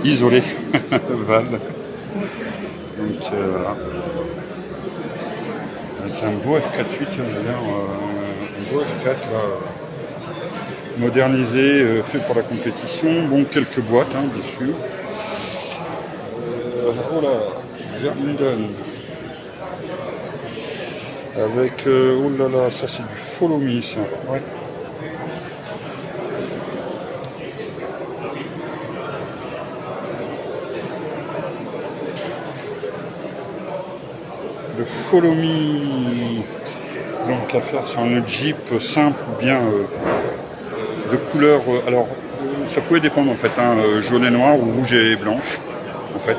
isolés, Val. Donc voilà. Avec un beau F-4-8, d'ailleurs, un beau F-4 là, modernisé, fait pour la compétition. Bon, quelques boîtes, hein, bien sûr. Oh là, Vermeulen. Avec, oh là là, ça c'est du Follow Me, ça. Ouais. Le Follow Me, donc l'affaire sur un Jeep simple ou bien de couleur, alors ça pouvait dépendre en fait, hein, jaune et noir ou rouge et blanche en fait.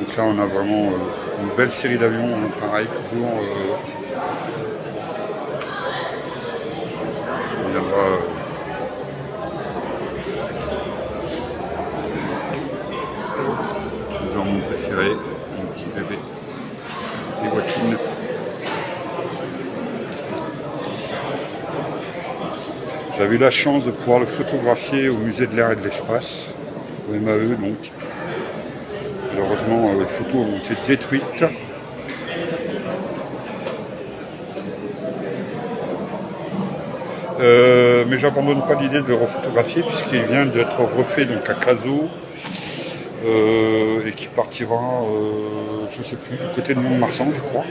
Donc là on a vraiment une belle série d'avions, hein, pareil toujours. On viendra toujours mon préféré, mon petit bébé, des boîtines. J'avais eu la chance de pouvoir le photographier au musée de l'air et de l'espace, au MAE donc. Malheureusement, les photos ont été détruites. Mais j'abandonne pas l'idée de le refotographier puisqu'il vient d'être refait donc à Cazaux et qui partira, je sais plus, du côté de Mont-de-Marsan, je crois.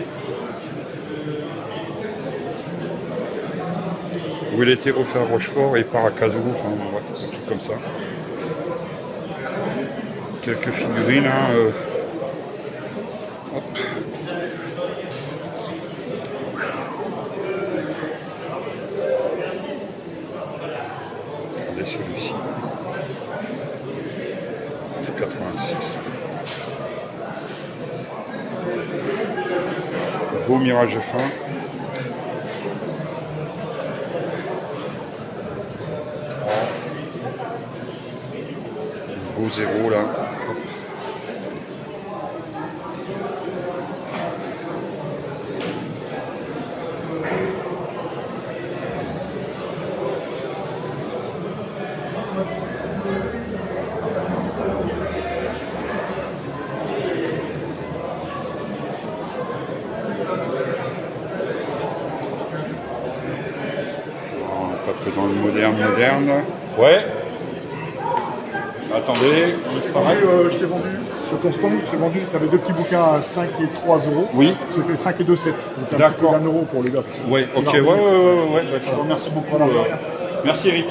Où il a été refait à Rochefort et part à Cazaux, enfin ouais, un truc comme ça. Quelques figurines, hein, hop. Regardez celui-ci. 86. Beau Mirage F1. Beau zéro là. Hop. On tape dans le moderne. Ouais. Attendez, Pareil, je t'ai vendu, sur ton stand, je t'ai vendu, tu avais deux petits bouquins à 5 et 3 euros. Oui. C'était 5 et 2, 7. Donc D'accord. un euro pour les gars. Oui, ok, ouais, je vous remercie beaucoup. Merci Eric.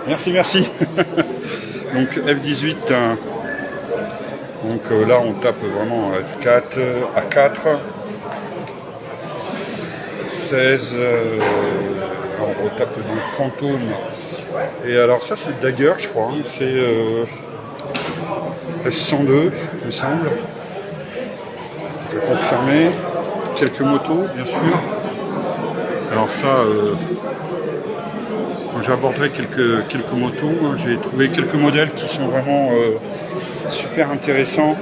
Merci. Donc F18, donc là on tape vraiment F4, A4, F16, on retape dans le fantôme. Et alors ça c'est le Dagger je crois, hein. C'est F102 il me semble. Je vais confirmer. Quelques motos bien sûr. Alors ça, quand j'aborderai quelques motos, hein, j'ai trouvé quelques modèles qui sont vraiment super intéressants.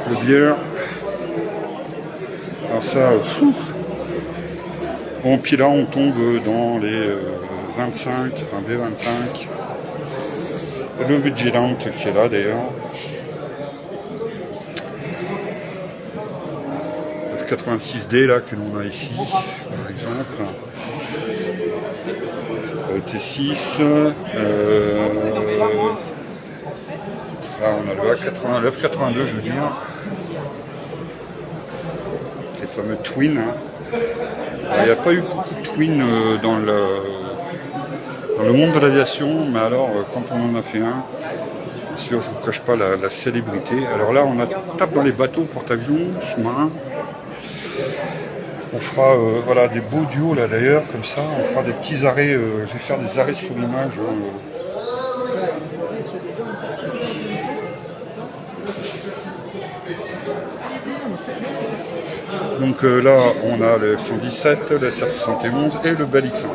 Le Beer. Alors ça, bon puis là on tombe dans les 25, enfin B25. Le Vigilant qui est là d'ailleurs. F86D là que l'on a ici, par exemple. T6. Là on a le A80, le F82 je veux dire. Les fameux Twin. Hein. Il n'y a pas eu beaucoup de Twin dans le monde de l'aviation, mais alors quand on en a fait un, bien sûr je ne vous cache pas la célébrité. Alors là on tape dans les bateaux porte-avions, sous-marins. On fera voilà, des beaux duos là d'ailleurs, comme ça, on fera des petits arrêts, je vais faire des arrêts sur l'image. Donc là on a le F-117, le SF-71 et le Bell X1.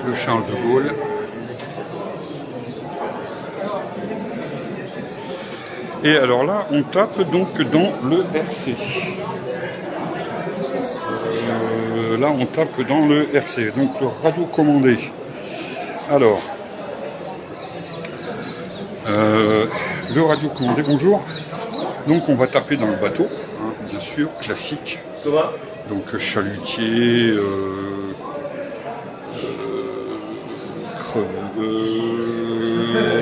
Le Charles de Gaulle. Et alors là, on tape donc dans le RC. Là, on tape dans le RC, donc le radiocommandé. Alors, le radiocommandé, bonjour. Donc, on va taper dans le bateau, hein, bien sûr, classique. Donc, chalutier,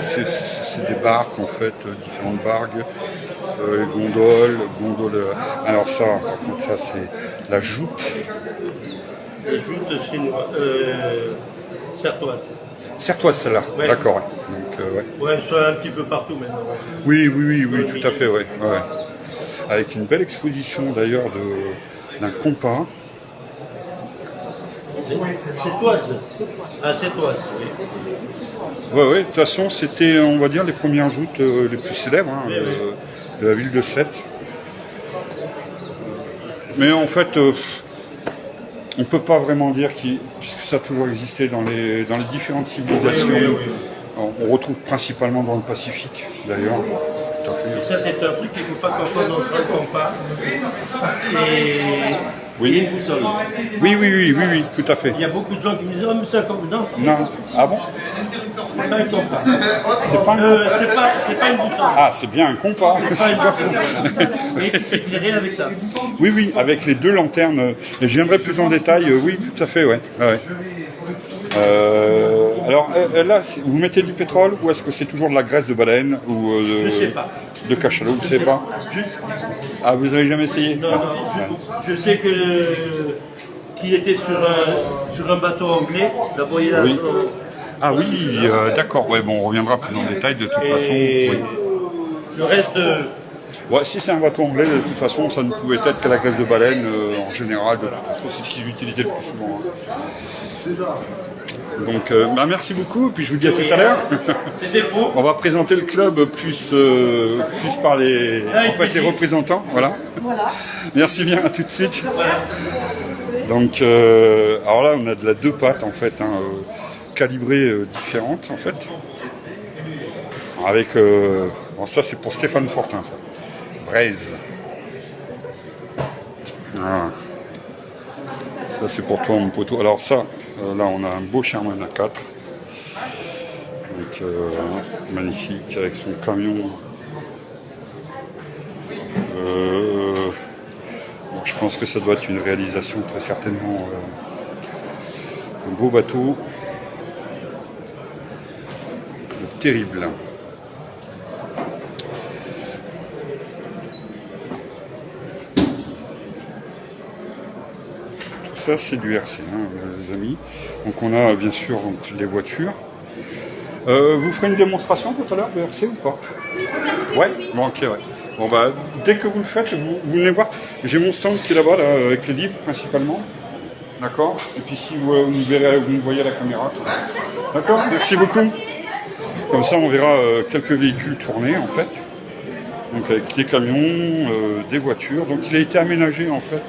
c'est des barques en fait, différentes barques, gondoles. Alors ça, par contre, ça c'est la joute. La joute chinoise, certoise. Certoise celle-là, Ouais. d'accord. Donc, ouais. Ouais, elles sont un petit peu partout maintenant. Oui, tout à fait, ouais. Avec une belle exposition d'ailleurs d'un compas. Certoise. Ah, certoise, oui. Ouais, de toute façon, c'était, on va dire, les premières joutes les plus célèbres hein, de la ville de Sète. Mais en fait, on ne peut pas vraiment dire puisque ça a toujours existé dans les différentes civilisations. Oui. On retrouve principalement dans le Pacifique, d'ailleurs, tout à fait. Et ça, c'est un truc qu'il ne faut pas confondre entre un compas et Oui. une boussole. Oui, tout à fait. Il y a beaucoup de gens qui me disent, oh, mais c'est un compas. Non, Non. Ah bon? c'est pas un compas. C'est pas un... C'est pas une boussole. Ah, c'est bien un compas. C'est pas une boussole. Mais qui s'éclairait avec ça. Oui, avec les deux lanternes. Et je viendrai plus en détail. Oui, tout à fait, ouais. Ouais. Alors là, vous mettez du pétrole ou est-ce que c'est toujours de la graisse de baleine ou Je sais pas. de cachalot? Vous ne savez pas? Ah, vous avez jamais essayé? Non, je sais qu'il était sur un bateau anglais. La voyez là. Oui. Ah oui, d'accord. Ouais, bon, on reviendra plus en détail de toute façon. Oui. Le reste de... Ouais, si c'est un bateau anglais, de toute façon, ça ne pouvait être que la graisse de baleine en général. De toute façon, c'est ce qu'ils utilisaient le plus souvent. Donc, merci beaucoup, puis je vous dis à tout à l'heure. C'était beau. On va présenter le club plus par les représentants. Voilà. Merci bien, à tout de suite. Donc, alors là, on a de la 2 pattes en fait, calibrées différentes en fait. Avec, bon, ça c'est pour Stéphane Fortin, ça. Braise. Voilà. Ça c'est pour toi mon poteau. Alors ça, là on a un beau Sherman à 4. Donc magnifique avec son camion. Bon, je pense que ça doit être une réalisation très certainement. Un beau bateau. Terrible. Ça c'est du RC, les amis. Donc on a bien sûr donc, les voitures. Vous ferez une démonstration tout à l'heure de RC ou pas? Ouais. Bon, ok, ouais. Bon bah dès que vous le faites, vous venez voir. J'ai mon stand qui est là-bas là, avec les livres principalement. D'accord. Et puis si vous me voyez à la caméra. D'accord. Merci beaucoup. Comme ça on verra quelques véhicules tourner en fait. Donc avec des camions, des voitures. Donc il a été aménagé en fait.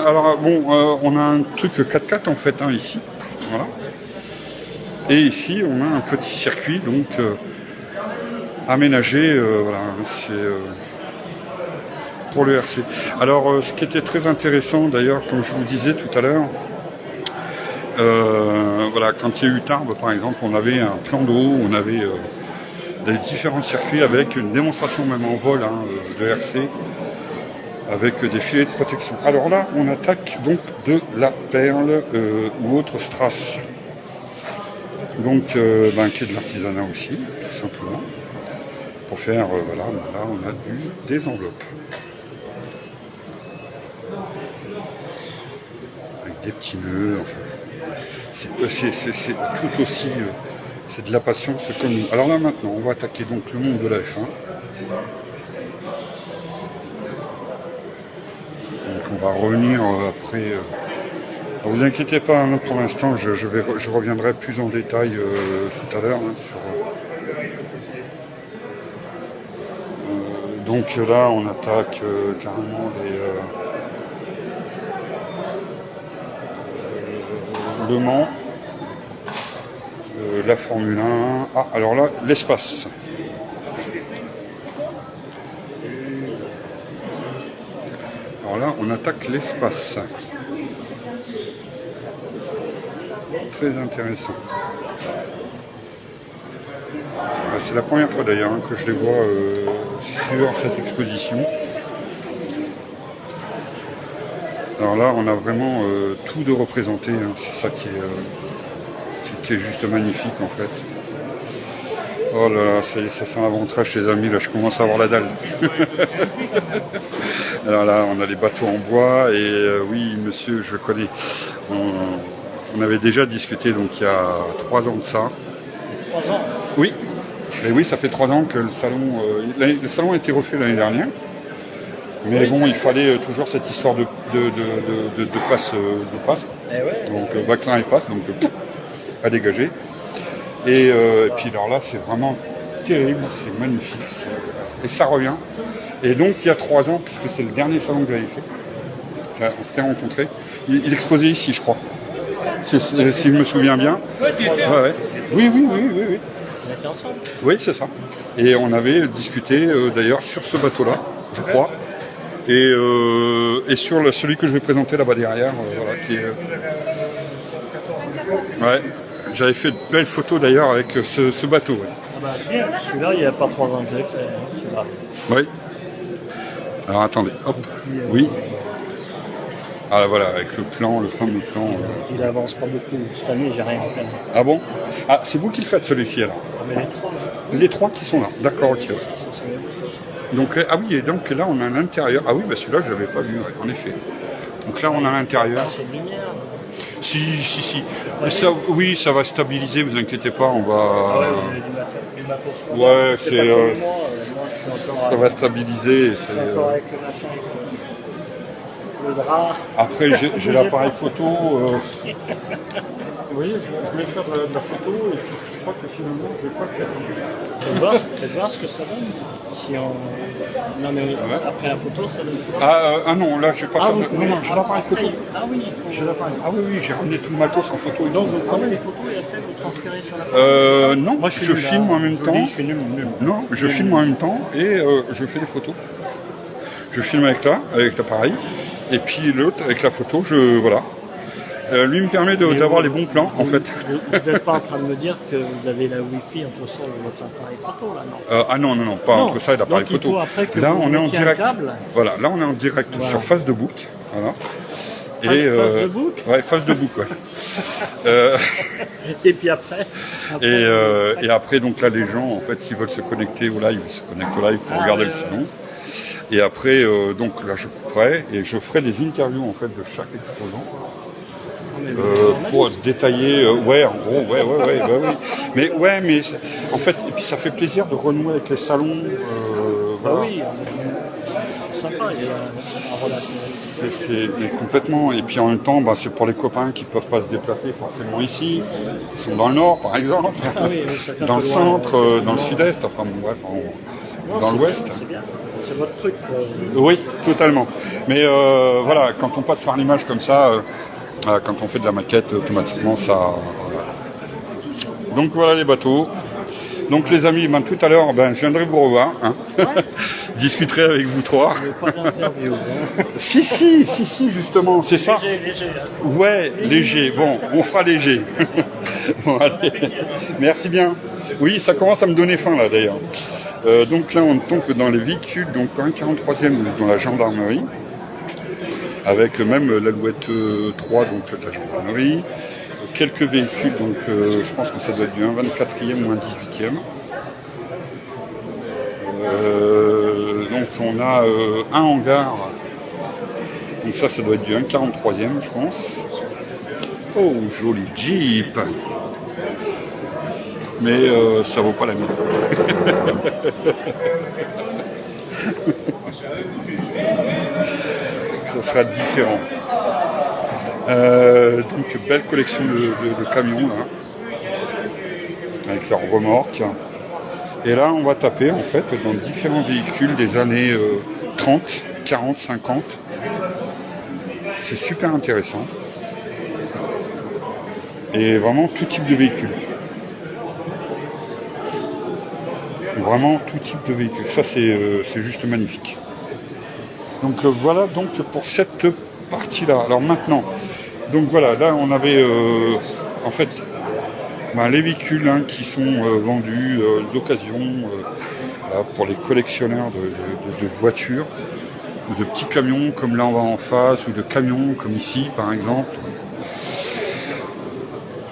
Alors bon, on a un truc 4x4 en fait ici, voilà. Et ici on a un petit circuit donc aménagé, voilà, c'est pour le RC. Alors ce qui était très intéressant d'ailleurs, comme je vous disais tout à l'heure, voilà, quand il y a eu Tarbes par exemple, on avait un plan d'eau, on avait des différents circuits avec une démonstration même en vol de RC. Avec des filets de protection. Alors là, on attaque donc de la perle ou autre strass. Donc, qui est de l'artisanat aussi, tout simplement. Pour faire, voilà, là, on a des enveloppes. Avec des petits nœuds, enfin. C'est tout aussi... c'est de la passion, c'est comme nous. Alors là, maintenant, on va attaquer donc le monde de la F1. On va revenir après. Ne vous inquiétez pas, pour l'instant, je reviendrai plus en détail tout à l'heure sur. Donc là, on attaque carrément Le Mans, la Formule 1. Ah, alors là, l'espace. Alors là, on attaque l'espace. Très intéressant. C'est la première fois d'ailleurs que je les vois sur cette exposition. Alors là, on a vraiment tout de représenté. C'est ça qui est juste magnifique en fait. Oh là là, ça y est, ça sent l'avantage les amis, là je commence à avoir la dalle. Alors là, on a les bateaux en bois et oui monsieur, je connais. On avait déjà discuté donc il y a 3 ans de ça. 3 ans? Oui. Et oui, ça fait 3 ans que le salon a été refait l'année dernière. Mais bon, il fallait toujours cette histoire de passe. Donc vaccin et passe, donc à dégager. Et puis alors là, c'est vraiment terrible, c'est magnifique. Et ça revient. Et donc il y a 3 ans, puisque c'est le dernier salon que j'avais fait, on s'était rencontrés. Il exposait ici, je crois. Si je me souviens bien. Ouais, tu étais. Ouais. Oui. On était ensemble. Oui, c'est ça. Et on avait discuté d'ailleurs sur ce bateau-là, je crois. Et sur celui que je vais présenter là-bas derrière, voilà, qui est... Ouais, j'avais fait de belles photos d'ailleurs avec ce bateau. Ouais. Ah bah, celui-là, il n'y a pas 3 ans que je l'ai fait. Hein, celui-là. Oui. Alors attendez, hop, oui. Ah là voilà, avec le fameux plan. Il avance pas beaucoup. Cette année, j'ai rien fait. Ah bon? Ah, c'est vous qui le faites celui-ci alors? Mais les 3, Les 3 qui sont là, d'accord, ok. Donc, ah oui, et donc là on a l'intérieur. Ah oui, bah celui-là je l'avais pas vu, ouais, en effet. Donc là on a l'intérieur. c'est une lumière. Si. Mais ça, oui, ça va stabiliser, vous inquiétez pas, on va... Ah ouais, vous avez du matos. Ouais, C'est c'est... pas comme moi, je suis encore ça va stabiliser. C'est, encore avec le machin, le drap. Après, j'ai l'appareil photo. Vous voyez, je voulais faire de la photo et puis je crois que finalement, je vais pas le faire. Faites voir ce que ça donne. Si on... Non mais après la photo, ça donne quoi? Ah non, là, je vais pas faire de... vous Non, j'ai l'appareil photo. Ah oui, il faut... J'ai l'appareil. Ah oui, j'ai ramené tout le matos en photo. Et Donc tout. vous prenez les photos et après vous transférez sur la Non, Moi, je filme en même temps. Je suis nul. Non, je filme en même temps et je fais des photos. Je filme avec l'appareil, et puis l'autre avec la photo, voilà. Lui me permet d'avoir les bons plans, en fait. Vous n'êtes pas en train de me dire que vous avez la Wi-Fi entre ça et votre appareil photo, là, non? Ah non, pas Non. entre ça et l'appareil Donc, il photo. faut après que Là, vous on est en mettiez un direct. câble. Voilà, là, on est en direct sur Facebook. Voilà. Face de book. Ouais, face de book, ouais. Et puis après, et après, donc là, les gens, en fait, s'ils veulent se connecter au live, ils se connectent au live pour regarder le salon. Et après, donc là, je couperai et je ferai des interviews, en fait, de chaque exposant. Pour détailler, ouais, en gros, ouais. Mais en fait, et puis ça fait plaisir de renouer avec les salons. Voilà. oui, sympa, il y a un relationnel. Mais complètement. Et puis en même temps, c'est pour les copains qui ne peuvent pas se déplacer forcément ici. Ils sont dans le nord, par exemple, dans le centre, dans le sud-est, enfin bon, bref, dans l'ouest. C'est bien, c'est votre truc. Oui, totalement. Mais voilà, quand on passe par l'image comme ça, quand on fait de la maquette, automatiquement, ça... Donc voilà les bateaux. Donc les amis, tout à l'heure, je viendrai vous revoir. Hein. Discuterai avec vous trois. Pas d'interview. Hein. Si, justement, c'est ça. Léger. Ouais, léger. Bon, on fera léger. Bon, allez. Merci bien. Oui, ça commence à me donner faim là d'ailleurs. Donc là, on tombe dans les véhicules, donc un 43e dans la gendarmerie, avec même l'Alouette 3, donc de la gendarmerie. Quelques véhicules, donc je pense que ça doit être du 1,24e ou 1,18e. Donc on a un hangar, donc ça doit être du 1,43e je pense. Oh, joli Jeep. Mais ça vaut pas la mine. Ça sera différent. Donc belle collection de camions là, avec leurs remorques. Et là on va taper en fait dans différents véhicules des années 30, 40, 50. C'est super intéressant. Et vraiment tout type de véhicule. Vraiment tout type de véhicule. Ça c'est juste magnifique. Donc voilà donc pour cette partie-là. Alors maintenant, donc voilà, là on avait en fait les véhicules qui sont vendus d'occasion pour les collectionneurs de voitures, ou de petits camions comme là on va en face, ou de camions comme ici par exemple.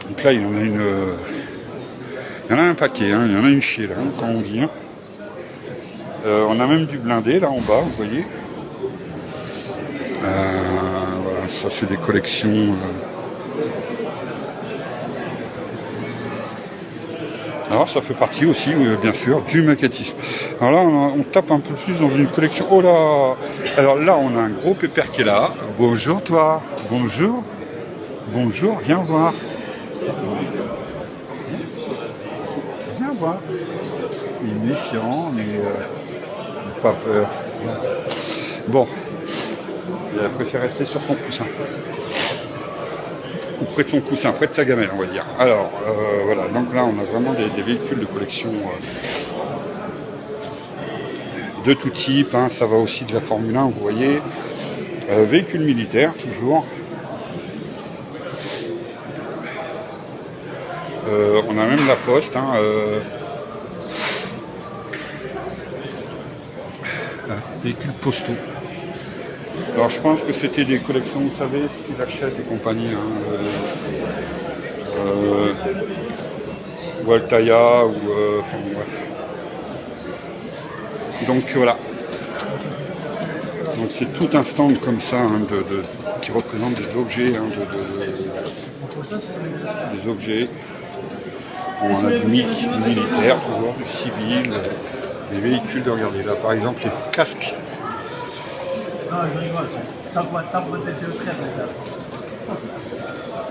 Donc là il y en a un paquet, il y en a une chier là, quand on dit. On a même du blindé là en bas, vous voyez. Voilà, ça c'est des collections. Alors ça fait partie aussi, bien sûr, du maquettisme. Alors là, on tape un peu plus dans une collection. Oh là! Alors là, on a un gros pépère qui est là. Bonjour toi. Bonjour. Bonjour, viens voir. Viens voir. Il est méfiant, mais pas peur. Bon. Il a préféré rester sur son coussin. ou près de son coussin, près de sa gamelle, on va dire. Alors, voilà, donc là, on a vraiment des véhicules de collection de tout type, hein. Ça va aussi de la Formule 1, vous voyez. Véhicules militaires, toujours. On a même la Poste, hein, véhicules postaux. Alors je pense que c'était des collections, vous savez, style Hachette et compagnie, hein, ou Altaïa, ou enfin bref. Donc voilà. Donc c'est tout un stand comme ça, hein, qui représente des objets, hein, des objets. On a du militaire, toujours, du civil, des véhicules de regarder. Là par exemple les casques.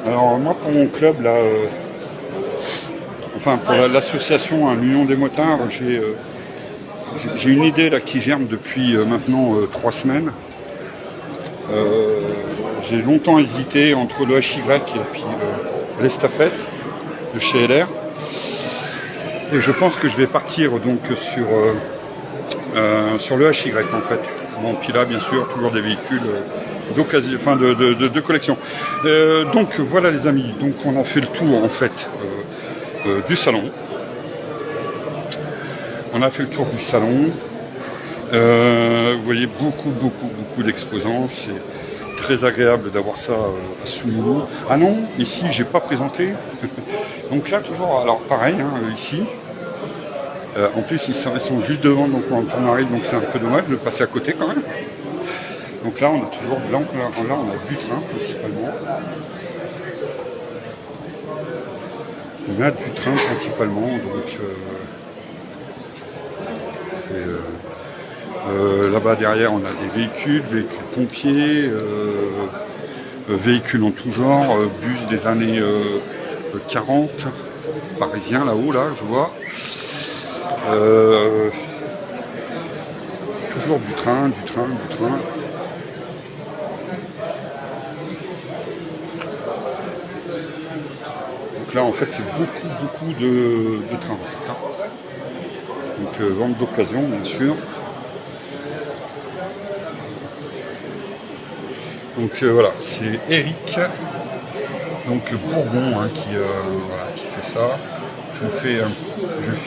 Alors moi pour mon club là, enfin pour l'association l'Union des motards, j'ai une idée là qui germe depuis maintenant 3 semaines. J'ai longtemps hésité entre le HY et puis l'estafette de chez LR. Et je pense que je vais partir donc sur le HY en fait. Bon, puis là, bien sûr, toujours des véhicules d'occasion, enfin de collection. Donc voilà les amis, donc on a fait le tour en fait du salon. On a fait le tour du salon. Vous voyez beaucoup d'exposants. C'est très agréable d'avoir ça à Soumoulou. Ah non, ici j'ai pas présenté. Donc là toujours, alors pareil, hein, ici. En plus ils sont juste devant, donc quand on arrive, donc c'est un peu dommage de passer à côté quand même. Donc là on a toujours, là on a du train principalement. On a du train principalement, donc là-bas derrière on a des véhicules pompiers, véhicules en tout genre, bus des années 40, parisiens là-haut, là je vois. Toujours du train. Donc là en fait c'est beaucoup de trains en fait, hein. Donc vente d'occasion bien sûr. Donc voilà, c'est Eric, donc Bourgon, hein, qui fait ça. Je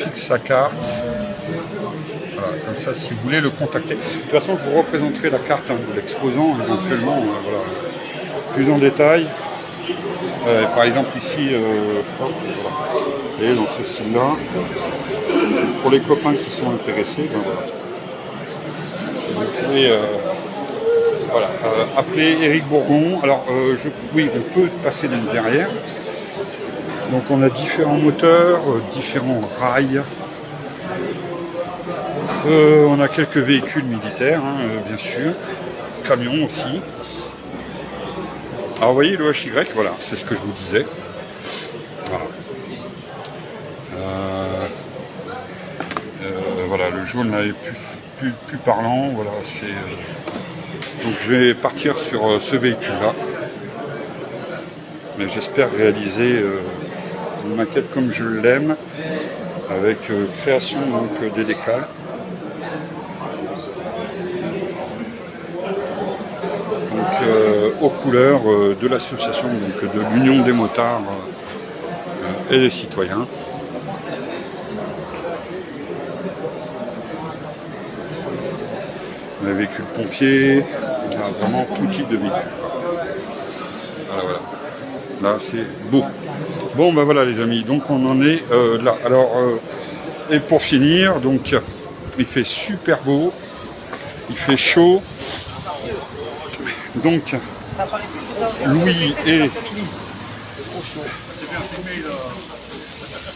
fixe sa carte. Voilà, comme ça, si vous voulez le contacter. De toute façon, je vous représenterai la carte, hein, de l'exposant éventuellement, voilà, plus en détail. Par exemple ici, et dans ce style-là, pour les copains qui sont intéressés, ben voilà. Vous pouvez voilà, appeler Eric Bourgon. Alors, oui, on peut passer derrière. Donc on a différents moteurs, différents rails. On a quelques véhicules militaires, hein, bien sûr. Camions aussi. Alors vous voyez le HY, voilà, c'est ce que je vous disais. Voilà. Voilà, le jaune là est plus parlant. Voilà, donc je vais partir sur ce véhicule-là. Mais j'espère réaliser une maquette comme je l'aime, avec création donc des décals. Donc aux couleurs de l'association, donc de l'Union des motards et des citoyens. On a véhicules pompiers, on a vraiment tout type de véhicules. Voilà. Là c'est beau. Bon ben voilà les amis, donc on en est là. Alors et pour finir, donc il fait super beau, il fait chaud. Donc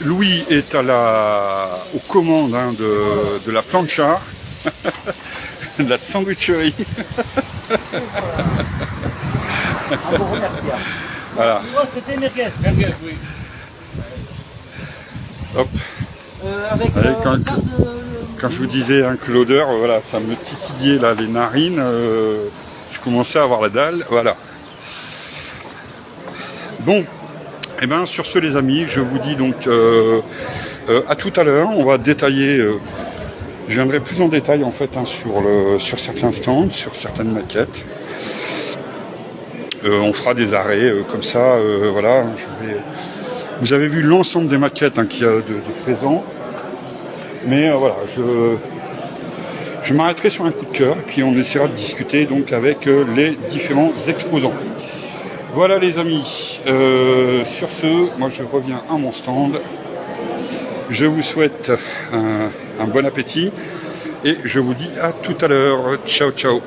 Louis est aux commandes, hein, de la plancha, de la sandwicherie. Voilà. C'était merguez. Oui. Hop. Allez, quand je vous disais, hein, que l'odeur, voilà, ça me titillait là les narines, je commençais à avoir la dalle, voilà. Bon, et bien sur ce les amis, je vous dis donc à tout à l'heure. On va détailler, je viendrai plus en détail en fait hein, sur certains stands, sur certaines maquettes. On fera des arrêts comme ça, voilà. Vous avez vu l'ensemble des maquettes hein, qu'il y a de présent. Mais voilà, je m'arrêterai sur un coup de cœur et puis on essaiera de discuter donc avec les différents exposants. Voilà les amis, sur ce, moi je reviens à mon stand. Je vous souhaite un bon appétit et je vous dis à tout à l'heure. Ciao ciao.